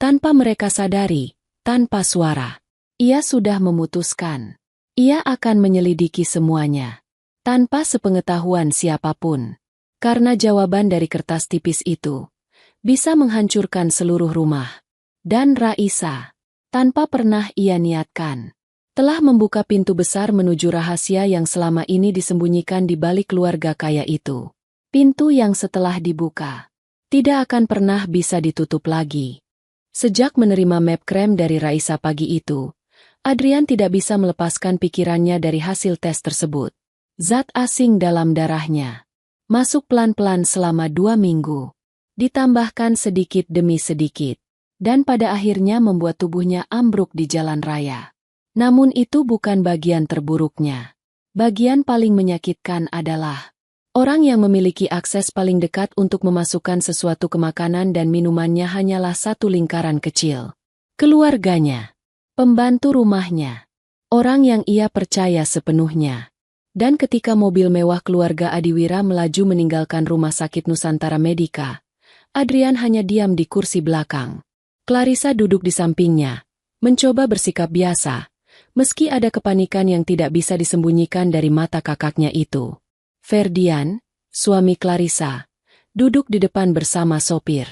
Tanpa mereka sadari, tanpa suara. Ia sudah memutuskan. Ia akan menyelidiki semuanya. Tanpa sepengetahuan siapapun. Karena jawaban dari kertas tipis itu bisa menghancurkan seluruh rumah. Dan Raisa, tanpa pernah ia niatkan, telah membuka pintu besar menuju rahasia yang selama ini disembunyikan di balik keluarga kaya itu. Pintu yang setelah dibuka, tidak akan pernah bisa ditutup lagi. Sejak menerima map krem dari Raisa pagi itu, Adrian tidak bisa melepaskan pikirannya dari hasil tes tersebut. Zat asing dalam darahnya masuk pelan-pelan selama 2 minggu, ditambahkan sedikit demi sedikit, dan pada akhirnya membuat tubuhnya ambruk di jalan raya. Namun itu bukan bagian terburuknya. Bagian paling menyakitkan adalah orang yang memiliki akses paling dekat untuk memasukkan sesuatu ke makanan dan minumannya hanyalah satu lingkaran kecil. Keluarganya. Pembantu rumahnya. Orang yang ia percaya sepenuhnya. Dan ketika mobil mewah keluarga Adiwira melaju meninggalkan rumah sakit Nusantara Medika, Adrian hanya diam di kursi belakang. Clarissa duduk di sampingnya, mencoba bersikap biasa, meski ada kepanikan yang tidak bisa disembunyikan dari mata kakaknya itu. Ferdian, suami Clarissa, duduk di depan bersama sopir.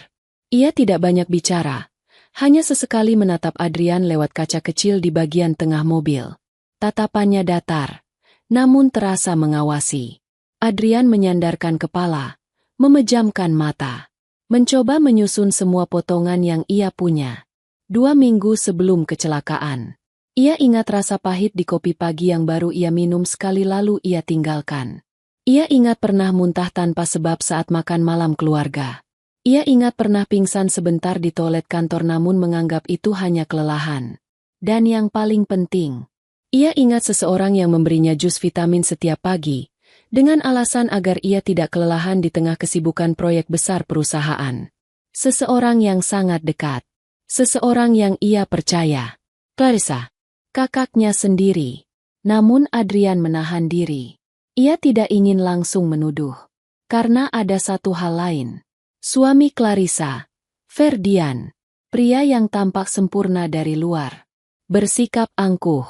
Ia tidak banyak bicara. Hanya sesekali menatap Adrian lewat kaca kecil di bagian tengah mobil. Tatapannya datar, namun terasa mengawasi. Adrian menyandarkan kepala, memejamkan mata, mencoba menyusun semua potongan yang ia punya. 2 minggu sebelum kecelakaan, ia ingat rasa pahit di kopi pagi yang baru ia minum sekali lalu ia tinggalkan. Ia ingat pernah muntah tanpa sebab saat makan malam keluarga. Ia ingat pernah pingsan sebentar di toilet kantor namun menganggap itu hanya kelelahan. Dan yang paling penting, ia ingat seseorang yang memberinya jus vitamin setiap pagi, dengan alasan agar ia tidak kelelahan di tengah kesibukan proyek besar perusahaan. Seseorang yang sangat dekat. Seseorang yang ia percaya. Clarissa, kakaknya sendiri. Namun Adrian menahan diri. Ia tidak ingin langsung menuduh. Karena ada satu hal lain. Suami Clarissa, Ferdian, pria yang tampak sempurna dari luar, bersikap angkuh,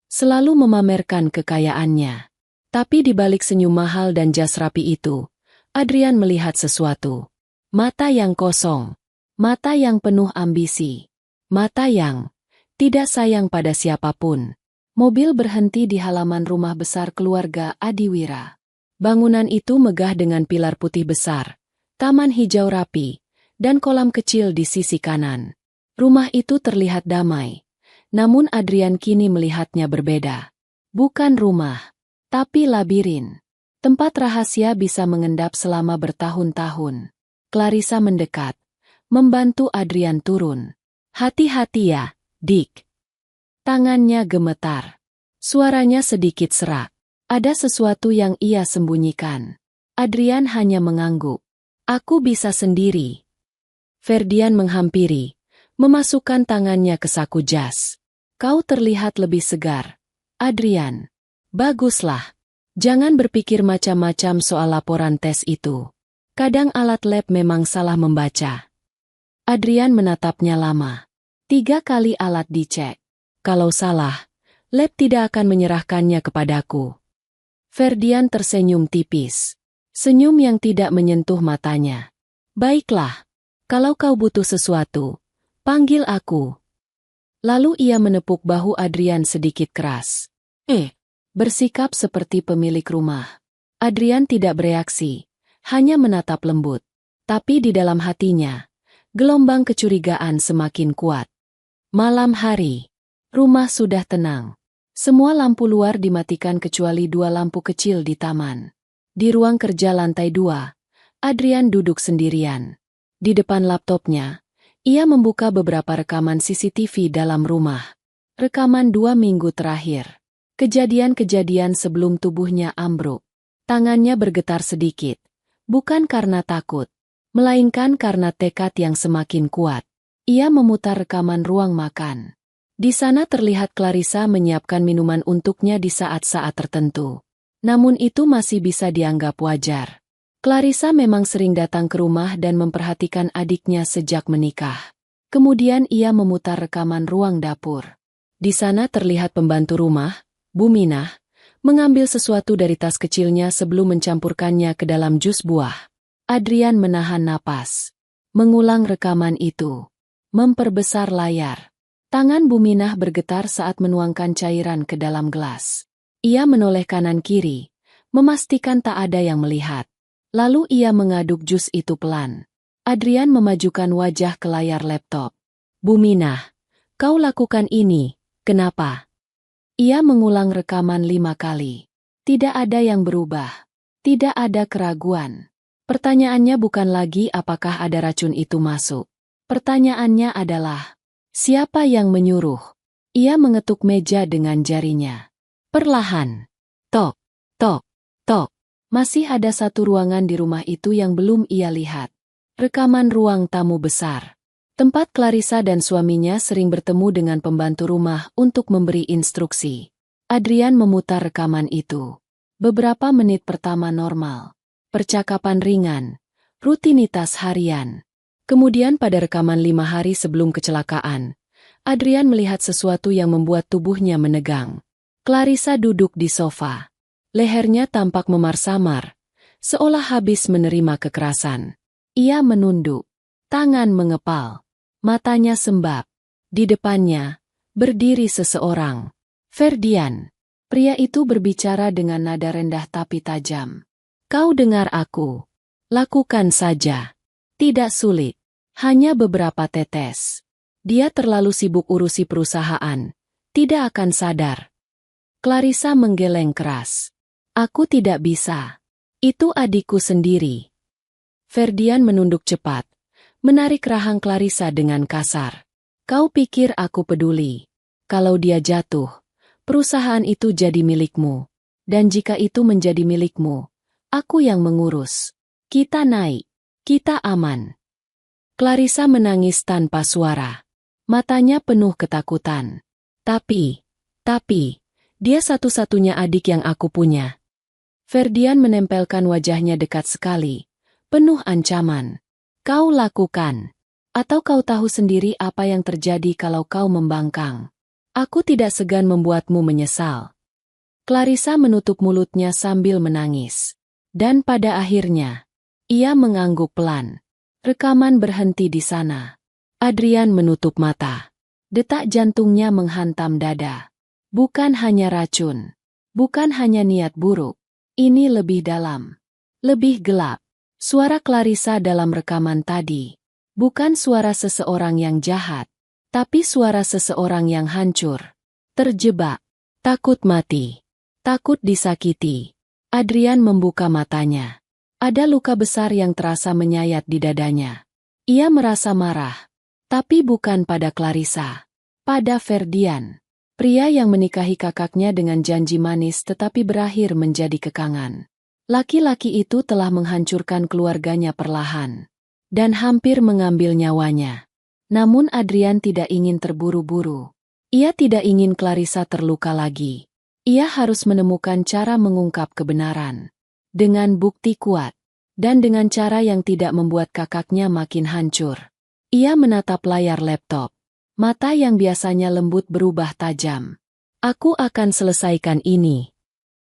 selalu memamerkan kekayaannya. Tapi di balik senyum mahal dan jas rapi itu, Adrian melihat sesuatu. Mata yang kosong, mata yang penuh ambisi, mata yang tidak sayang pada siapapun. Mobil berhenti di halaman rumah besar keluarga Adiwira. Bangunan itu megah dengan pilar putih besar. Taman hijau rapi, dan kolam kecil di sisi kanan. Rumah itu terlihat damai, namun Adrian kini melihatnya berbeda. Bukan rumah, tapi labirin. Tempat rahasia bisa mengendap selama bertahun-tahun. Clarissa mendekat, membantu Adrian turun. Hati-hati ya, Dick. Tangannya gemetar. Suaranya sedikit serak. Ada sesuatu yang ia sembunyikan. Adrian hanya mengangguk. Aku bisa sendiri. Ferdian menghampiri, memasukkan tangannya ke saku jas. Kau terlihat lebih segar. Adrian. Baguslah. Jangan berpikir macam-macam soal laporan tes itu. Kadang alat lab memang salah membaca. Adrian menatapnya lama. 3 kali alat dicek. Kalau salah, lab tidak akan menyerahkannya kepadaku. Ferdian tersenyum tipis. Senyum yang tidak menyentuh matanya. Baiklah, kalau kau butuh sesuatu, panggil aku. Lalu ia menepuk bahu Adrian sedikit keras. Bersikap seperti pemilik rumah. Adrian tidak bereaksi, hanya menatap lembut. Tapi di dalam hatinya, gelombang kecurigaan semakin kuat. Malam hari, rumah sudah tenang. Semua lampu luar dimatikan kecuali 2 lampu kecil di taman. Di ruang kerja lantai 2, Adrian duduk sendirian. Di depan laptopnya, ia membuka beberapa rekaman CCTV dalam rumah. Rekaman 2 minggu terakhir. Kejadian-kejadian sebelum tubuhnya ambruk. Tangannya bergetar sedikit. Bukan karena takut, melainkan karena tekad yang semakin kuat. Ia memutar rekaman ruang makan. Di sana terlihat Clarissa menyiapkan minuman untuknya di saat-saat tertentu. Namun itu masih bisa dianggap wajar. Clarissa memang sering datang ke rumah dan memperhatikan adiknya sejak menikah. Kemudian ia memutar rekaman ruang dapur. Di sana terlihat pembantu rumah, Bu Minah, mengambil sesuatu dari tas kecilnya sebelum mencampurkannya ke dalam jus buah. Adrian menahan napas. Mengulang rekaman itu. Memperbesar layar. Tangan Bu Minah bergetar saat menuangkan cairan ke dalam gelas. Ia menoleh kanan-kiri, memastikan tak ada yang melihat. Lalu ia mengaduk jus itu pelan. Adrian memajukan wajah ke layar laptop. Bu Minah, kau lakukan ini, kenapa? Ia mengulang rekaman 5 kali. Tidak ada yang berubah. Tidak ada keraguan. Pertanyaannya bukan lagi apakah ada racun itu masuk. Pertanyaannya adalah, siapa yang menyuruh? Ia mengetuk meja dengan jarinya. Perlahan. Tok, tok, tok. Masih ada satu ruangan di rumah itu yang belum ia lihat. Rekaman ruang tamu besar. Tempat Clarissa dan suaminya sering bertemu dengan pembantu rumah untuk memberi instruksi. Adrian memutar rekaman itu. Beberapa menit pertama normal. Percakapan ringan. Rutinitas harian. Kemudian pada rekaman 5 hari sebelum kecelakaan, Adrian melihat sesuatu yang membuat tubuhnya menegang. Clarissa duduk di sofa. Lehernya tampak memar-samar, seolah habis menerima kekerasan. Ia menunduk. Tangan mengepal. Matanya sembab. Di depannya, berdiri seseorang. Ferdian. Pria itu berbicara dengan nada rendah tapi tajam. Kau dengar aku. Lakukan saja. Tidak sulit. Hanya beberapa tetes. Dia terlalu sibuk urusi perusahaan. Tidak akan sadar. Clarissa menggeleng keras. Aku tidak bisa. Itu adikku sendiri. Ferdian menunduk cepat. Menarik rahang Clarissa dengan kasar. Kau pikir aku peduli? Kalau dia jatuh, perusahaan itu jadi milikmu. Dan jika itu menjadi milikmu, aku yang mengurus. Kita naik. Kita aman. Clarissa menangis tanpa suara. Matanya penuh ketakutan. Tapi, dia satu-satunya adik yang aku punya. Ferdian menempelkan wajahnya dekat sekali, penuh ancaman. Kau lakukan. Atau kau tahu sendiri apa yang terjadi kalau kau membangkang. Aku tidak segan membuatmu menyesal. Clarissa menutup mulutnya sambil menangis. Dan pada akhirnya, ia mengangguk pelan. Rekaman berhenti di sana. Adrian menutup mata. Detak jantungnya menghantam dada. Bukan hanya racun. Bukan hanya niat buruk. Ini lebih dalam. Lebih gelap. Suara Clarissa dalam rekaman tadi. Bukan suara seseorang yang jahat. Tapi suara seseorang yang hancur. Terjebak. Takut mati. Takut disakiti. Adrian membuka matanya. Ada luka besar yang terasa menyayat di dadanya. Ia merasa marah. Tapi bukan pada Clarissa. Pada Ferdian. Pria yang menikahi kakaknya dengan janji manis tetapi berakhir menjadi kekangan. Laki-laki itu telah menghancurkan keluarganya perlahan. Dan hampir mengambil nyawanya. Namun Adrian tidak ingin terburu-buru. Ia tidak ingin Clarissa terluka lagi. Ia harus menemukan cara mengungkap kebenaran. Dengan bukti kuat. Dan dengan cara yang tidak membuat kakaknya makin hancur. Ia menatap layar laptop. Mata yang biasanya lembut berubah tajam. Aku akan selesaikan ini.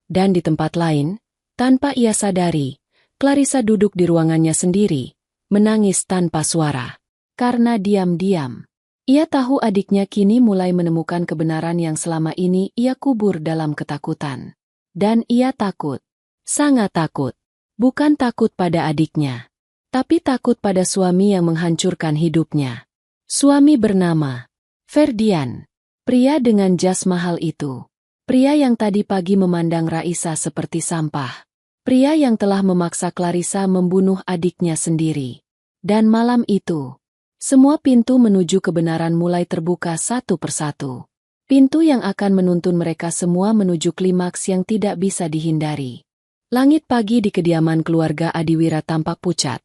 Dan di tempat lain, tanpa ia sadari, Clarissa duduk di ruangannya sendiri, menangis tanpa suara. Karena diam-diam. Ia tahu adiknya kini mulai menemukan kebenaran yang selama ini ia kubur dalam ketakutan. Dan ia takut. Sangat takut. Bukan takut pada adiknya. Tapi takut pada suami yang menghancurkan hidupnya. Suami bernama Ferdian. Pria dengan jas mahal itu. Pria yang tadi pagi memandang Raisa seperti sampah. Pria yang telah memaksa Clarissa membunuh adiknya sendiri. Dan malam itu, semua pintu menuju kebenaran mulai terbuka satu persatu. Pintu yang akan menuntun mereka semua menuju klimaks yang tidak bisa dihindari. Langit pagi di kediaman keluarga Adiwira tampak pucat.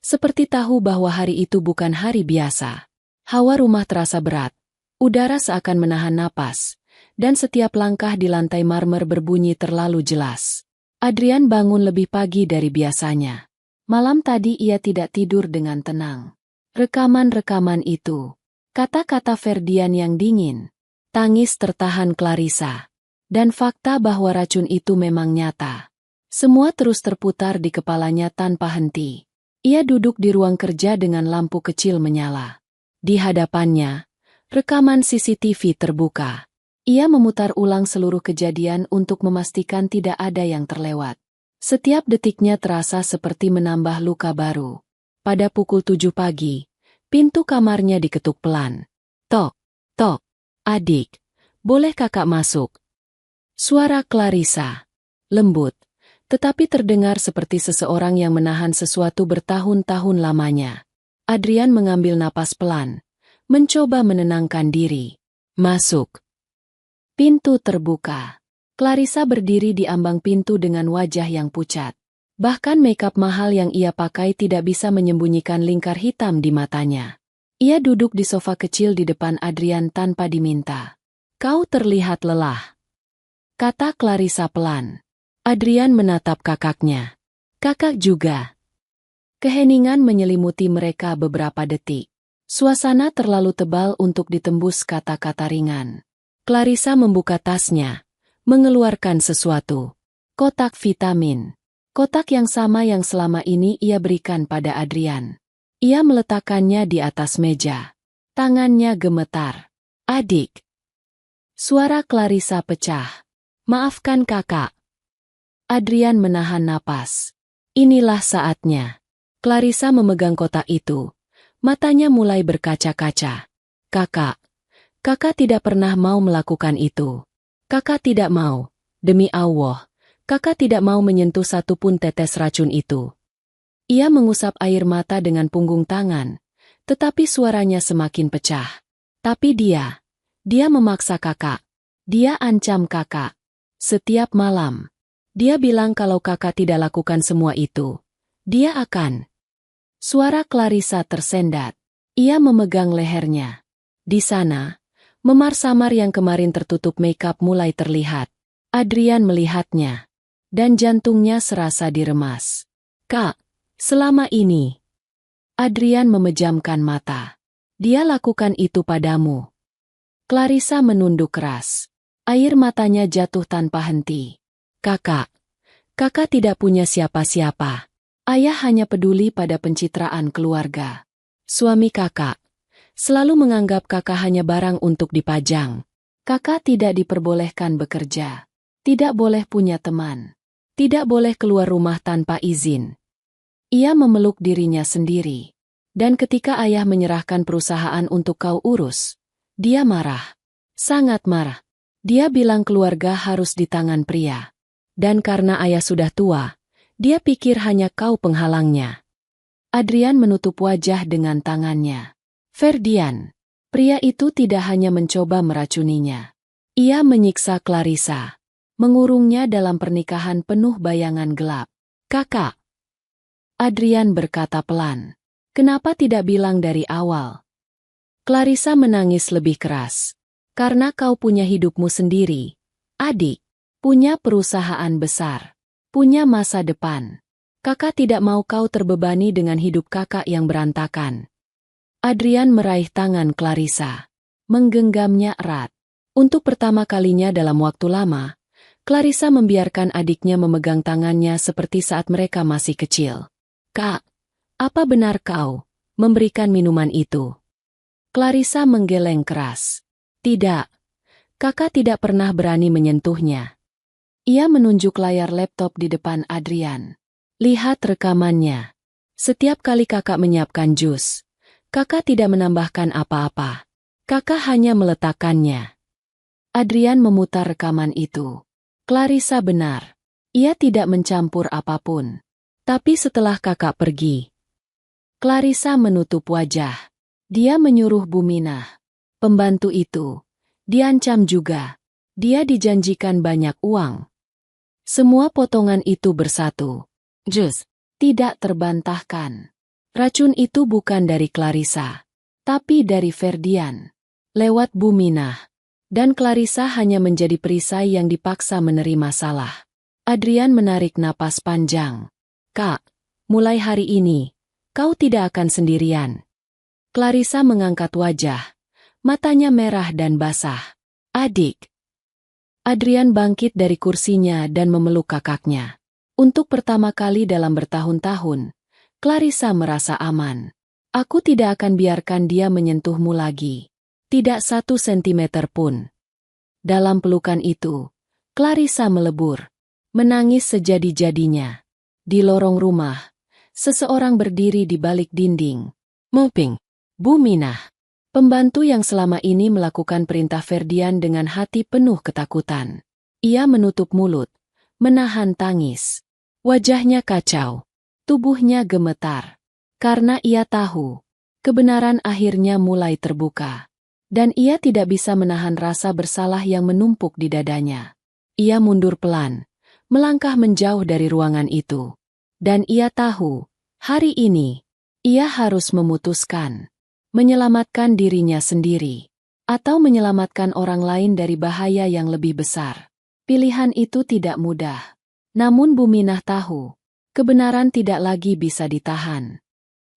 Seperti tahu bahwa hari itu bukan hari biasa. Hawa rumah terasa berat. Udara seakan menahan napas. Dan setiap langkah di lantai marmer berbunyi terlalu jelas. Adrian bangun lebih pagi dari biasanya. Malam tadi ia tidak tidur dengan tenang. Rekaman-rekaman itu. Kata-kata Ferdian yang dingin. Tangis tertahan Clarissa. Dan fakta bahwa racun itu memang nyata. Semua terus terputar di kepalanya tanpa henti. Ia duduk di ruang kerja dengan lampu kecil menyala. Di hadapannya, rekaman CCTV terbuka. Ia memutar ulang seluruh kejadian untuk memastikan tidak ada yang terlewat. Setiap detiknya terasa seperti menambah luka baru. Pada pukul 7 pagi, pintu kamarnya diketuk pelan. Tok, tok, adik, boleh kakak masuk? Suara Clarissa, lembut, tetapi terdengar seperti seseorang yang menahan sesuatu bertahun-tahun lamanya. Adrian mengambil napas pelan, mencoba menenangkan diri. Masuk. Pintu terbuka. Clarissa berdiri di ambang pintu dengan wajah yang pucat. Bahkan makeup mahal yang ia pakai tidak bisa menyembunyikan lingkar hitam di matanya. Ia duduk di sofa kecil di depan Adrian tanpa diminta. Kau terlihat lelah, kata Clarissa pelan. Adrian menatap kakaknya. Kakak juga. Keheningan menyelimuti mereka beberapa detik. Suasana terlalu tebal untuk ditembus kata-kata ringan. Clarissa membuka tasnya, mengeluarkan sesuatu. Kotak vitamin. Kotak yang sama yang selama ini ia berikan pada Adrian. Ia meletakkannya di atas meja. Tangannya gemetar. Adik. Suara Clarissa pecah. Maafkan kakak. Adrian menahan napas. Inilah saatnya. Clarissa memegang kotak itu. Matanya mulai berkaca-kaca. Kakak. Kakak tidak pernah mau melakukan itu. Kakak tidak mau. Demi Allah, kakak tidak mau menyentuh satupun tetes racun itu. Ia mengusap air mata dengan punggung tangan, tetapi suaranya semakin pecah. Tapi dia memaksa kakak. Dia ancam kakak. Setiap malam, dia bilang kalau kakak tidak lakukan semua itu, dia akan. Suara Clarissa tersendat. Ia memegang lehernya. Di sana, memar samar yang kemarin tertutup makeup mulai terlihat. Adrian melihatnya. Dan jantungnya serasa diremas. Kak, selama ini. Adrian memejamkan mata. Dia lakukan itu padamu. Clarissa menunduk keras. Air matanya jatuh tanpa henti. Kakak tidak punya siapa-siapa. Ayah hanya peduli pada pencitraan keluarga. Suami kakak selalu menganggap kakak hanya barang untuk dipajang. Kakak tidak diperbolehkan bekerja. Tidak boleh punya teman. Tidak boleh keluar rumah tanpa izin. Ia memeluk dirinya sendiri. Dan ketika ayah menyerahkan perusahaan untuk kau urus, dia marah. Sangat marah. Dia bilang keluarga harus di tangan pria. Dan karena ayah sudah tua, dia pikir hanya kau penghalangnya. Adrian menutup wajah dengan tangannya. Ferdian, pria itu tidak hanya mencoba meracuninya. Ia menyiksa Clarissa, mengurungnya dalam pernikahan penuh bayangan gelap. Kakak. Adrian berkata pelan. Kenapa tidak bilang dari awal? Clarissa menangis lebih keras. Karena kau punya hidupmu sendiri. Adik, punya perusahaan besar. Punya masa depan. Kakak tidak mau kau terbebani dengan hidup kakak yang berantakan. Adrian meraih tangan Clarissa, menggenggamnya erat. Untuk pertama kalinya dalam waktu lama, Clarissa membiarkan adiknya memegang tangannya seperti saat mereka masih kecil. Kak, apa benar kau memberikan minuman itu? Clarissa menggeleng keras. Tidak, kakak tidak pernah berani menyentuhnya. Ia menunjuk layar laptop di depan Adrian. Lihat rekamannya. Setiap kali kakak menyiapkan jus, kakak tidak menambahkan apa-apa. Kakak hanya meletakkannya. Adrian memutar rekaman itu. Clarissa benar. Ia tidak mencampur apapun. Tapi setelah kakak pergi, Clarissa menutup wajah. Dia menyuruh Buminah, pembantu itu, diancam juga. Dia dijanjikan banyak uang. Semua potongan itu bersatu. Jus, tidak terbantahkan. Racun itu bukan dari Clarissa, tapi dari Ferdian. Lewat Buminah. Dan Clarissa hanya menjadi perisai yang dipaksa menerima salah. Adrian menarik napas panjang. Kak, mulai hari ini, kau tidak akan sendirian. Clarissa mengangkat wajah. Matanya merah dan basah. Adik. Adrian bangkit dari kursinya dan memeluk kakaknya. Untuk pertama kali dalam bertahun-tahun, Clarissa merasa aman. Aku tidak akan biarkan dia menyentuhmu lagi. Tidak 1 sentimeter pun. Dalam pelukan itu, Clarissa melebur. Menangis sejadi-jadinya. Di lorong rumah, seseorang berdiri di balik dinding. Moping. Buminah. Pembantu yang selama ini melakukan perintah Ferdian dengan hati penuh ketakutan. Ia menutup mulut, menahan tangis. Wajahnya kacau. Tubuhnya gemetar. Karena ia tahu, kebenaran akhirnya mulai terbuka. Dan ia tidak bisa menahan rasa bersalah yang menumpuk di dadanya. Ia mundur pelan, melangkah menjauh dari ruangan itu. Dan ia tahu, hari ini, ia harus memutuskan. Menyelamatkan dirinya sendiri, atau menyelamatkan orang lain dari bahaya yang lebih besar. Pilihan itu tidak mudah. Namun Buminah tahu, kebenaran tidak lagi bisa ditahan.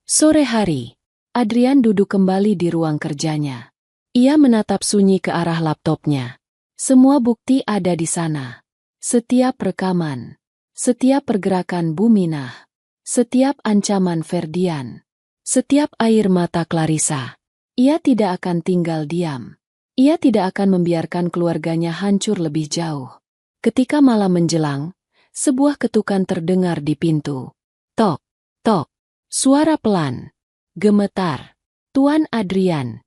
Sore hari, Adrian duduk kembali di ruang kerjanya. Ia menatap sunyi ke arah laptopnya. Semua bukti ada di sana. Setiap rekaman, setiap pergerakan Buminah, setiap ancaman Ferdian. Setiap air mata Clarissa, ia tidak akan tinggal diam. Ia tidak akan membiarkan keluarganya hancur lebih jauh. Ketika malam menjelang, sebuah ketukan terdengar di pintu. Tok, tok, suara pelan, gemetar. Tuan Adrian.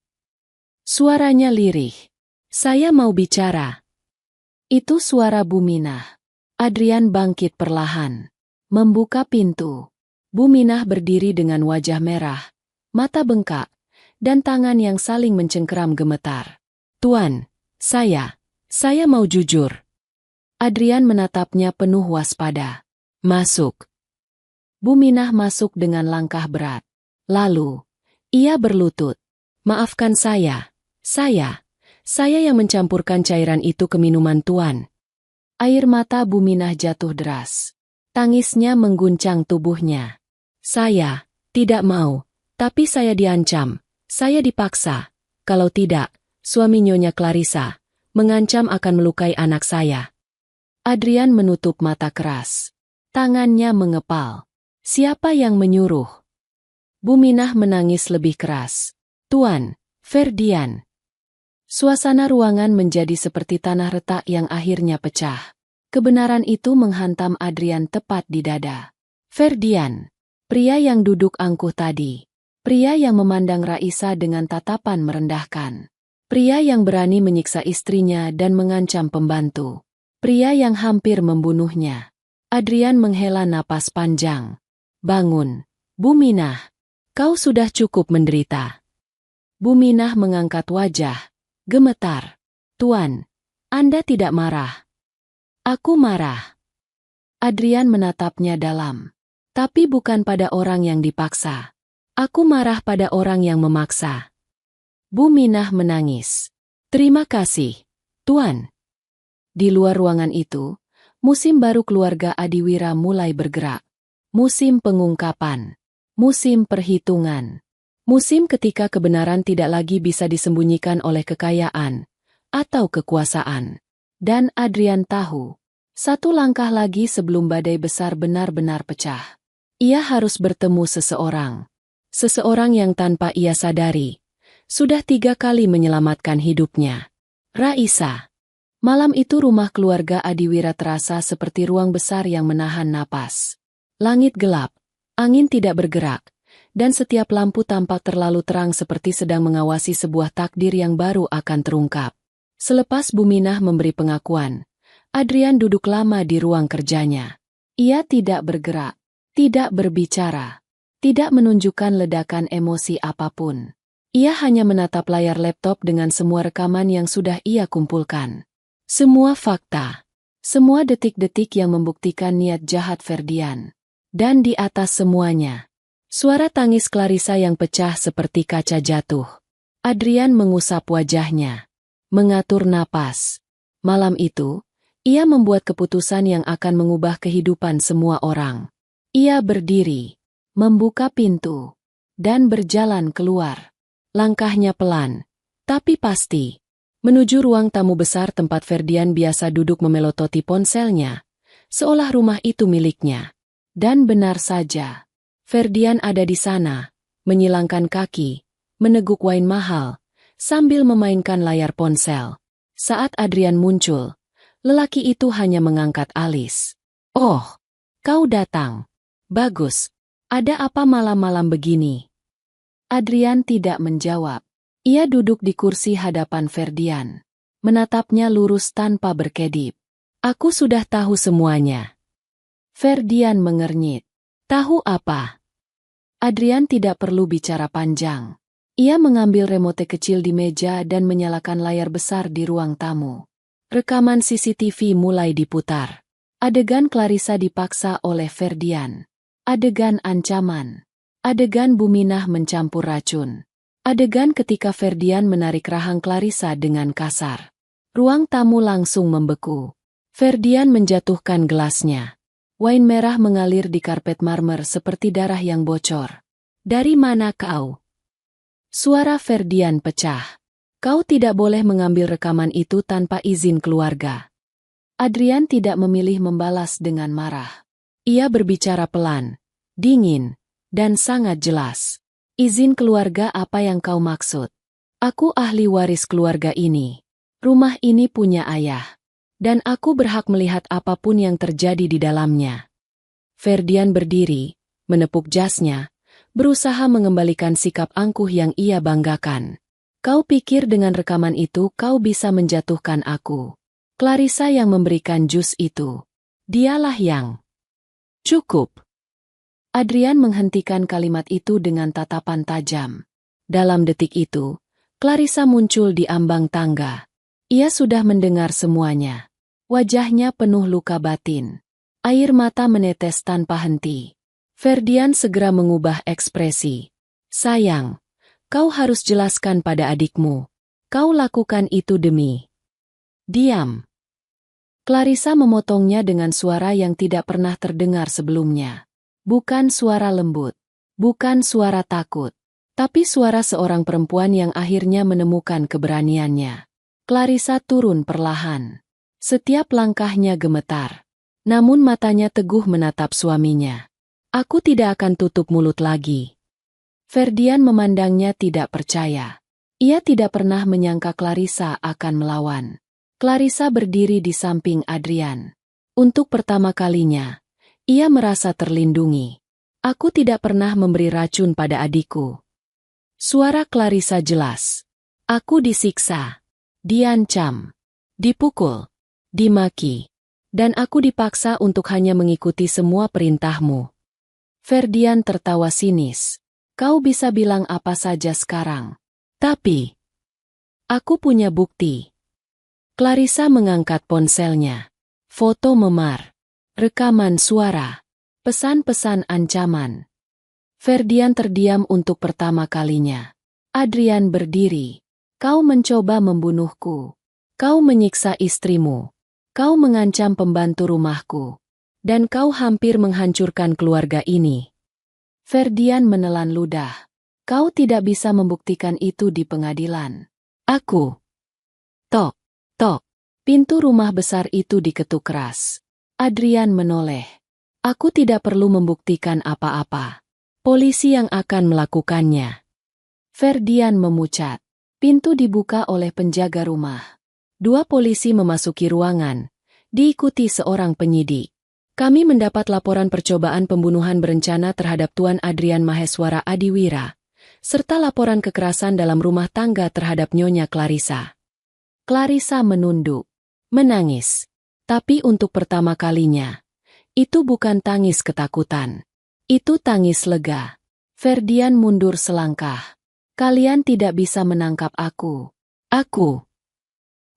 Suaranya lirih. Saya mau bicara. Itu suara Buminah. Adrian bangkit perlahan, membuka pintu. Buminah berdiri dengan wajah merah, mata bengkak, dan tangan yang saling mencengkeram gemetar. Tuan, saya mau jujur. Adrian menatapnya penuh waspada. Masuk. Buminah masuk dengan langkah berat. Lalu, ia berlutut. Maafkan saya yang mencampurkan cairan itu ke minuman Tuan. Air mata Buminah jatuh deras. Tangisnya mengguncang tubuhnya. Saya tidak mau, tapi saya diancam, saya dipaksa. Kalau tidak, suami Nyonya Clarissa mengancam akan melukai anak saya. Adrian menutup mata keras. Tangannya mengepal. Siapa yang menyuruh? Buminah menangis lebih keras. Tuan, Ferdian. Suasana ruangan menjadi seperti tanah retak yang akhirnya pecah. Kebenaran itu menghantam Adrian tepat di dada. Ferdian. Pria yang duduk angkuh tadi. Pria yang memandang Raisa dengan tatapan merendahkan. Pria yang berani menyiksa istrinya dan mengancam pembantu. Pria yang hampir membunuhnya. Adrian menghela napas panjang. Bangun, Buminah. Kau sudah cukup menderita. Buminah mengangkat wajah. Gemetar. Tuan, Anda tidak marah. Aku marah. Adrian menatapnya dalam. Tapi bukan pada orang yang dipaksa. Aku marah pada orang yang memaksa. Buminah menangis. Terima kasih, Tuan. Di luar ruangan itu, musim baru keluarga Adiwira mulai bergerak. Musim pengungkapan. Musim perhitungan. Musim ketika kebenaran tidak lagi bisa disembunyikan oleh kekayaan atau kekuasaan. Dan Adrian tahu, satu langkah lagi sebelum badai besar benar-benar pecah. Ia harus bertemu seseorang. Seseorang yang tanpa ia sadari, sudah 3 kali menyelamatkan hidupnya. Raisa. Malam itu rumah keluarga Adiwira terasa seperti ruang besar yang menahan napas. Langit gelap, angin tidak bergerak, dan setiap lampu tampak terlalu terang seperti sedang mengawasi sebuah takdir yang baru akan terungkap. Selepas Buminah memberi pengakuan, Adrian duduk lama di ruang kerjanya. Ia tidak bergerak, tidak berbicara, tidak menunjukkan ledakan emosi apapun. Ia hanya menatap layar laptop dengan semua rekaman yang sudah ia kumpulkan. Semua fakta, semua detik-detik yang membuktikan niat jahat Ferdian. Dan di atas semuanya, suara tangis Clarissa yang pecah seperti kaca jatuh. Adrian mengusap wajahnya, mengatur napas. Malam itu, ia membuat keputusan yang akan mengubah kehidupan semua orang. Ia berdiri, membuka pintu, dan berjalan keluar. Langkahnya pelan, tapi pasti, menuju ruang tamu besar tempat Ferdian biasa duduk memelototi ponselnya, seolah rumah itu miliknya. Dan benar saja, Ferdian ada di sana, menyilangkan kaki, meneguk wine mahal, sambil memainkan layar ponsel. Saat Adrian muncul, lelaki itu hanya mengangkat alis. "Oh, kau datang. Bagus. Ada apa malam-malam begini?" Adrian tidak menjawab. Ia duduk di kursi hadapan Ferdian, menatapnya lurus tanpa berkedip. "Aku sudah tahu semuanya." Ferdian mengernyit. "Tahu apa?" Adrian tidak perlu bicara panjang. Ia mengambil remote kecil di meja dan menyalakan layar besar di ruang tamu. Rekaman CCTV mulai diputar. Adegan Clarissa dipaksa oleh Ferdian. Adegan ancaman. Adegan Buminah mencampur racun. Adegan ketika Ferdian menarik rahang Clarissa dengan kasar. Ruang tamu langsung membeku. Ferdian menjatuhkan gelasnya. Wine merah mengalir di karpet marmer seperti darah yang bocor. "Dari mana kau?" Suara Ferdian pecah. "Kau tidak boleh mengambil rekaman itu tanpa izin keluarga." Adrian tidak memilih membalas dengan marah. Ia berbicara pelan, dingin, dan sangat jelas. "Izin keluarga apa yang kau maksud? Aku ahli waris keluarga ini. Rumah ini punya ayah. Dan aku berhak melihat apapun yang terjadi di dalamnya." Ferdian berdiri, menepuk jasnya, berusaha mengembalikan sikap angkuh yang ia banggakan. "Kau pikir dengan rekaman itu kau bisa menjatuhkan aku? Clarissa yang memberikan jus itu. Dialah yang..." "Cukup." Adrian menghentikan kalimat itu dengan tatapan tajam. Dalam detik itu, Clarissa muncul di ambang tangga. Ia sudah mendengar semuanya. Wajahnya penuh luka batin. Air mata menetes tanpa henti. Ferdian segera mengubah ekspresi. "Sayang, kau harus jelaskan pada adikmu. Kau lakukan itu demi..." "Diam." Clarissa memotongnya dengan suara yang tidak pernah terdengar sebelumnya. Bukan suara lembut, bukan suara takut, tapi suara seorang perempuan yang akhirnya menemukan keberaniannya. Clarissa turun perlahan. Setiap langkahnya gemetar. Namun matanya teguh menatap suaminya. "Aku tidak akan tutup mulut lagi." Ferdian memandangnya tidak percaya. Ia tidak pernah menyangka Clarissa akan melawan. Clarissa berdiri di samping Adrian. Untuk pertama kalinya, ia merasa terlindungi. "Aku tidak pernah memberi racun pada adikku." Suara Clarissa jelas. "Aku disiksa, diancam, dipukul, dimaki, dan aku dipaksa untuk hanya mengikuti semua perintahmu." Ferdian tertawa sinis. "Kau bisa bilang apa saja sekarang. Tapi, aku punya bukti." Clarissa mengangkat ponselnya. Foto memar. Rekaman suara. Pesan-pesan ancaman. Ferdian terdiam untuk pertama kalinya. Adrian berdiri. "Kau mencoba membunuhku. Kau menyiksa istrimu. Kau mengancam pembantu rumahku. Dan kau hampir menghancurkan keluarga ini." Ferdian menelan ludah. "Kau tidak bisa membuktikan itu di pengadilan." "Aku..." Tok, tok. Pintu rumah besar itu diketuk keras. Adrian menoleh. "Aku tidak perlu membuktikan apa-apa. Polisi yang akan melakukannya." Ferdian memucat. Pintu dibuka oleh penjaga rumah. 2 polisi memasuki ruangan, diikuti seorang penyidik. "Kami mendapat laporan percobaan pembunuhan berencana terhadap Tuan Adrian Maheswara Adiwira, serta laporan kekerasan dalam rumah tangga terhadap Nyonya Clarissa." Clarissa menunduk, menangis. Tapi untuk pertama kalinya, itu bukan tangis ketakutan. Itu tangis lega. Ferdian mundur selangkah. Kalian tidak bisa menangkap aku. Aku.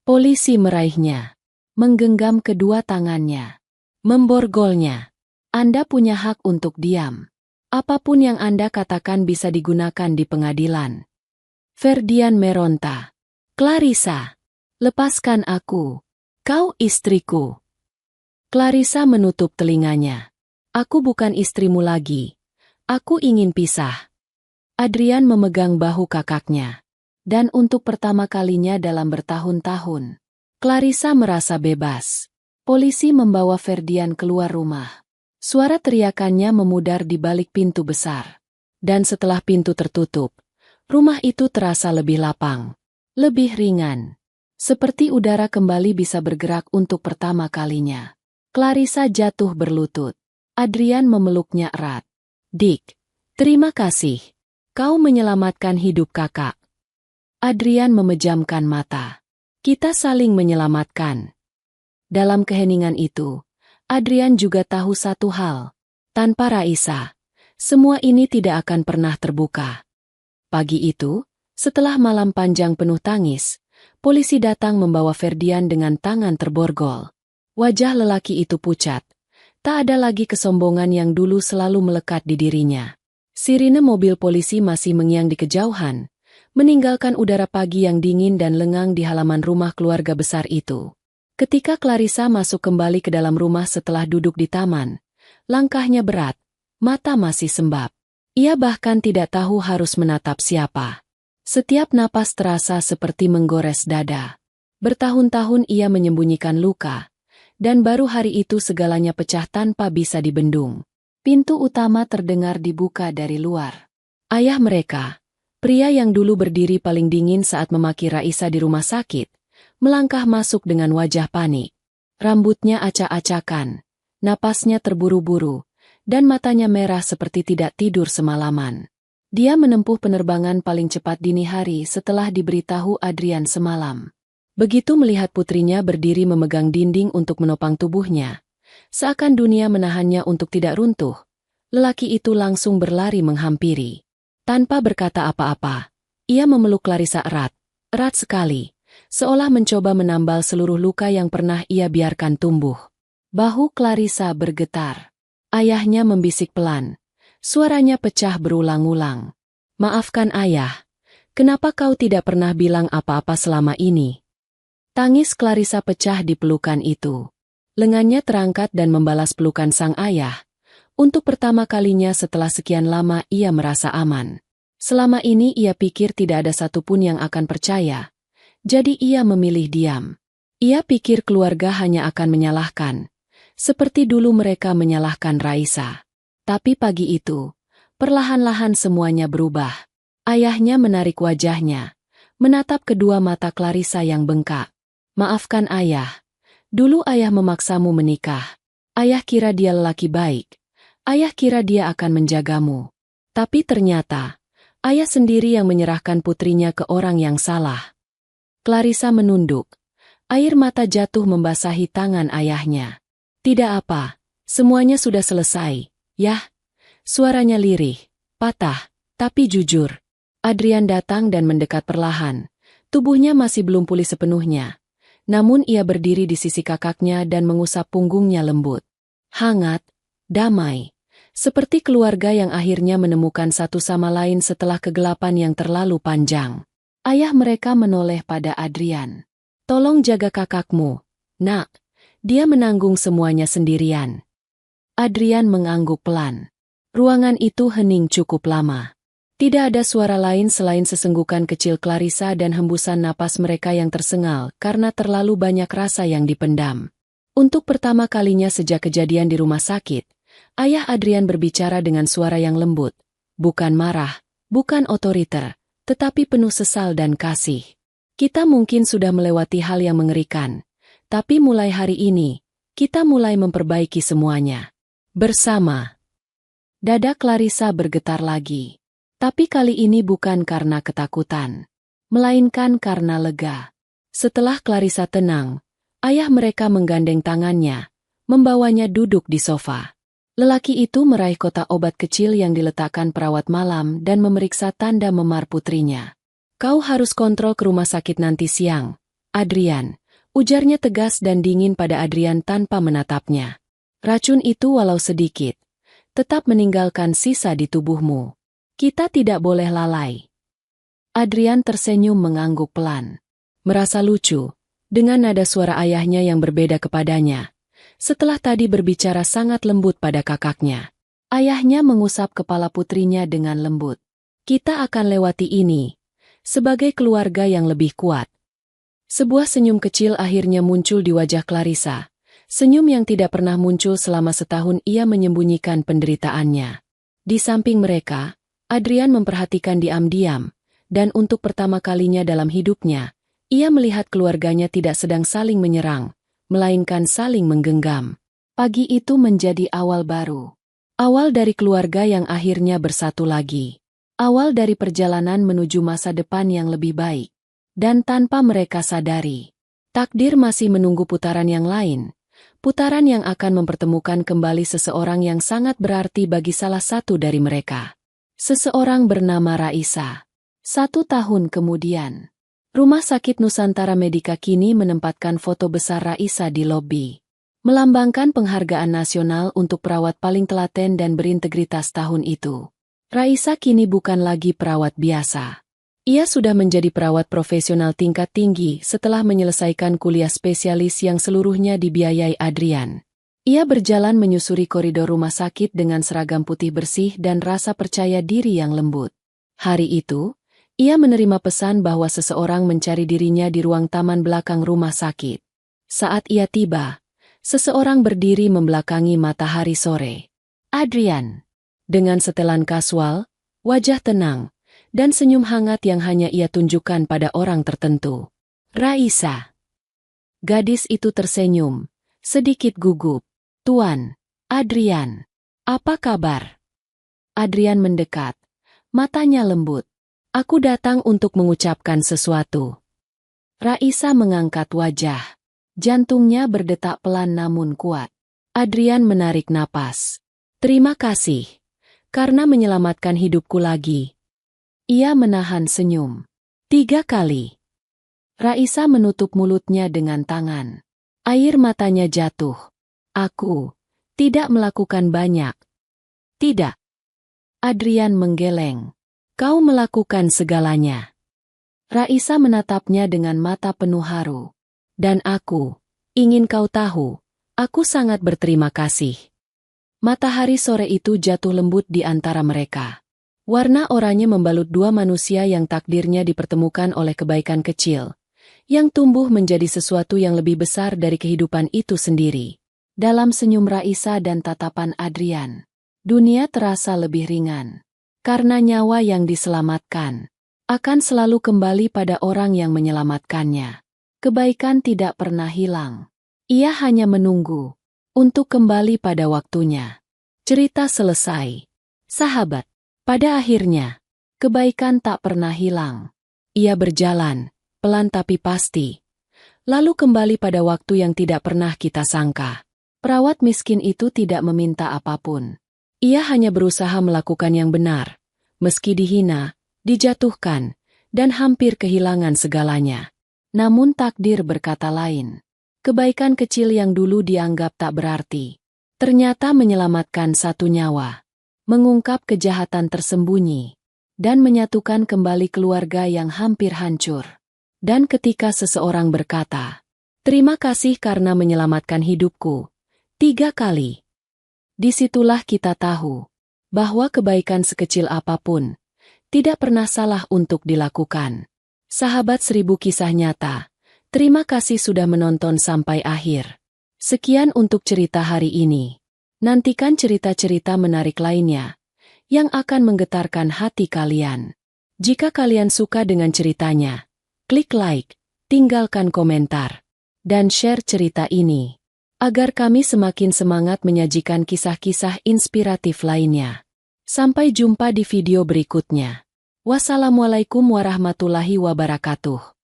Polisi meraihnya. Menggenggam kedua tangannya. Memborgolnya. Anda punya hak untuk diam. Apapun yang Anda katakan bisa digunakan di pengadilan. Ferdian meronta. Clarissa, lepaskan aku. Kau istriku. Clarissa menutup telinganya. Aku bukan istrimu lagi. Aku ingin pisah. Adrian memegang bahu kakaknya. Dan untuk pertama kalinya dalam bertahun-tahun, Clarissa merasa bebas. Polisi membawa Ferdian keluar rumah. Suara teriakannya memudar di balik pintu besar. Dan setelah pintu tertutup, rumah itu terasa lebih lapang. Lebih ringan. Seperti udara kembali bisa bergerak untuk pertama kalinya. Clarissa jatuh berlutut. Adrian memeluknya erat. Dick, terima kasih. Kau menyelamatkan hidup kakak. Adrian memejamkan mata. Kita saling menyelamatkan. Dalam keheningan itu, Adrian juga tahu satu hal. Tanpa Raisa, semua ini tidak akan pernah terbuka. Pagi itu, setelah malam panjang penuh tangis, polisi datang membawa Ferdian dengan tangan terborgol. Wajah lelaki itu pucat. Tak ada lagi kesombongan yang dulu selalu melekat di dirinya. Sirine mobil polisi masih mengiang di kejauhan, meninggalkan udara pagi yang dingin dan lengang di halaman rumah keluarga besar itu. Ketika Clarissa masuk kembali ke dalam rumah setelah duduk di taman, langkahnya berat, mata masih sembab. Ia bahkan tidak tahu harus menatap siapa. Setiap napas terasa seperti menggores dada. Bertahun-tahun ia menyembunyikan luka, dan baru hari itu segalanya pecah tanpa bisa dibendung. Pintu utama terdengar dibuka dari luar. Ayah mereka, pria yang dulu berdiri paling dingin saat memaki Raisa di rumah sakit, melangkah masuk dengan wajah panik. Rambutnya acak-acakan, napasnya terburu-buru, dan matanya merah seperti tidak tidur semalaman. Dia menempuh penerbangan paling cepat dini hari setelah diberitahu Adrian semalam. Begitu melihat putrinya berdiri memegang dinding untuk menopang tubuhnya, seakan dunia menahannya untuk tidak runtuh, lelaki itu langsung berlari menghampiri. Tanpa berkata apa-apa, ia memeluk Clarissa erat, erat sekali, seolah mencoba menambal seluruh luka yang pernah ia biarkan tumbuh. Bahu Clarissa bergetar. Ayahnya membisik pelan. Suaranya pecah berulang-ulang. Maafkan ayah, kenapa kau tidak pernah bilang apa-apa selama ini? Tangis Clarissa pecah di pelukan itu. Lengannya terangkat dan membalas pelukan sang ayah. Untuk pertama kalinya setelah sekian lama ia merasa aman. Selama ini ia pikir tidak ada satupun yang akan percaya. Jadi ia memilih diam. Ia pikir keluarga hanya akan menyalahkan. Seperti dulu mereka menyalahkan Raisa. Tapi pagi itu, perlahan-lahan semuanya berubah. Ayahnya menarik wajahnya, menatap kedua mata Clarissa yang bengkak. Maafkan ayah. Dulu ayah memaksamu menikah. Ayah kira dia lelaki baik. Ayah kira dia akan menjagamu. Tapi ternyata, ayah sendiri yang menyerahkan putrinya ke orang yang salah. Clarissa menunduk. Air mata jatuh membasahi tangan ayahnya. Tidak apa, semuanya sudah selesai. Yah, suaranya lirih, patah, tapi jujur. Adrian datang dan mendekat perlahan. Tubuhnya masih belum pulih sepenuhnya. Namun ia berdiri di sisi kakaknya dan mengusap punggungnya lembut. Hangat, damai. Seperti keluarga yang akhirnya menemukan satu sama lain setelah kegelapan yang terlalu panjang. Ayah mereka menoleh pada Adrian. Tolong jaga kakakmu, nak. Dia menanggung semuanya sendirian. Adrian mengangguk pelan. Ruangan itu hening cukup lama. Tidak ada suara lain selain sesenggukan kecil Clarissa dan hembusan napas mereka yang tersengal karena terlalu banyak rasa yang dipendam. Untuk pertama kalinya sejak kejadian di rumah sakit, ayah Adrian berbicara dengan suara yang lembut. Bukan marah, bukan otoriter, tetapi penuh sesal dan kasih. Kita mungkin sudah melewati hal yang mengerikan, tapi mulai hari ini, kita mulai memperbaiki semuanya. Bersama. Dada Clarissa bergetar lagi. Tapi kali ini bukan karena ketakutan, melainkan karena lega. Setelah Clarissa tenang, Ayah mereka menggandeng tangannya, membawanya duduk di sofa. Lelaki itu meraih kotak obat kecil yang diletakkan perawat malam dan memeriksa tanda memar putrinya. Kau harus kontrol ke rumah sakit nanti siang, Adrian. Ujarnya tegas dan dingin pada Adrian tanpa menatapnya. Racun itu walau sedikit, tetap meninggalkan sisa di tubuhmu. Kita tidak boleh lalai. Adrian tersenyum mengangguk pelan. Merasa lucu, dengan nada suara ayahnya yang berbeda kepadanya. Setelah tadi berbicara sangat lembut pada kakaknya. Ayahnya mengusap kepala putrinya dengan lembut. Kita akan lewati ini, sebagai keluarga yang lebih kuat. Sebuah senyum kecil akhirnya muncul di wajah Clarissa. Senyum yang tidak pernah muncul selama setahun ia menyembunyikan penderitaannya. Di samping mereka, Adrian memperhatikan diam-diam, dan untuk pertama kalinya dalam hidupnya, ia melihat keluarganya tidak sedang saling menyerang, melainkan saling menggenggam. Pagi itu menjadi awal baru. Awal dari keluarga yang akhirnya bersatu lagi. Awal dari perjalanan menuju masa depan yang lebih baik. Dan tanpa mereka sadari, takdir masih menunggu putaran yang lain. Putaran yang akan mempertemukan kembali seseorang yang sangat berarti bagi salah satu dari mereka. Seseorang bernama Raisa. 1 tahun kemudian. Rumah Sakit Nusantara Medika kini menempatkan foto besar Raisa di lobi. Melambangkan penghargaan nasional untuk perawat paling telaten dan berintegritas tahun itu. Raisa kini bukan lagi perawat biasa. Ia sudah menjadi perawat profesional tingkat tinggi setelah menyelesaikan kuliah spesialis yang seluruhnya dibiayai Adrian. Ia berjalan menyusuri koridor rumah sakit dengan seragam putih bersih dan rasa percaya diri yang lembut. Hari itu, ia menerima pesan bahwa seseorang mencari dirinya di ruang taman belakang rumah sakit. Saat ia tiba, seseorang berdiri membelakangi matahari sore. Adrian. Dengan setelan kasual, wajah tenang, dan senyum hangat yang hanya ia tunjukkan pada orang tertentu. Raisa. Gadis itu tersenyum, sedikit gugup. Tuan, Adrian. Apa kabar? Adrian mendekat, matanya lembut. Aku datang untuk mengucapkan sesuatu. Raisa mengangkat wajah. Jantungnya berdetak pelan namun kuat. Adrian menarik napas. Terima kasih. Karena menyelamatkan hidupku lagi. Ia menahan senyum. 3 kali. Raisa menutup mulutnya dengan tangan. Air matanya jatuh. Aku tidak melakukan banyak. Tidak. Adrian menggeleng. Kau melakukan segalanya. Raisa menatapnya dengan mata penuh haru. Dan aku, ingin kau tahu, aku sangat berterima kasih. Matahari sore itu jatuh lembut di antara mereka. Warna oranye membalut 2 manusia yang takdirnya dipertemukan oleh kebaikan kecil, yang tumbuh menjadi sesuatu yang lebih besar dari kehidupan itu sendiri. Dalam senyum Raisa dan tatapan Adrian, dunia terasa lebih ringan. Karena nyawa yang diselamatkan akan selalu kembali pada orang yang menyelamatkannya. Kebaikan tidak pernah hilang. Ia hanya menunggu untuk kembali pada waktunya. Cerita selesai. Sahabat, pada akhirnya, kebaikan tak pernah hilang. Ia berjalan, pelan tapi pasti. Lalu kembali pada waktu yang tidak pernah kita sangka. Perawat miskin itu tidak meminta apapun. Ia hanya berusaha melakukan yang benar, meski dihina, dijatuhkan, dan hampir kehilangan segalanya. Namun takdir berkata lain. Kebaikan kecil yang dulu dianggap tak berarti, ternyata menyelamatkan 1 nyawa, mengungkap kejahatan tersembunyi, dan menyatukan kembali keluarga yang hampir hancur. Dan ketika seseorang berkata, terima kasih karena menyelamatkan hidupku, 3 kali. Disitulah kita tahu bahwa kebaikan sekecil apapun tidak pernah salah untuk dilakukan. Sahabat 1000 kisah nyata, terima kasih sudah menonton sampai akhir. Sekian untuk cerita hari ini. Nantikan cerita-cerita menarik lainnya yang akan menggetarkan hati kalian. Jika kalian suka dengan ceritanya, klik like, tinggalkan komentar, dan share cerita ini, agar kami semakin semangat menyajikan kisah-kisah inspiratif lainnya. Sampai jumpa di video berikutnya. Wassalamualaikum warahmatullahi wabarakatuh.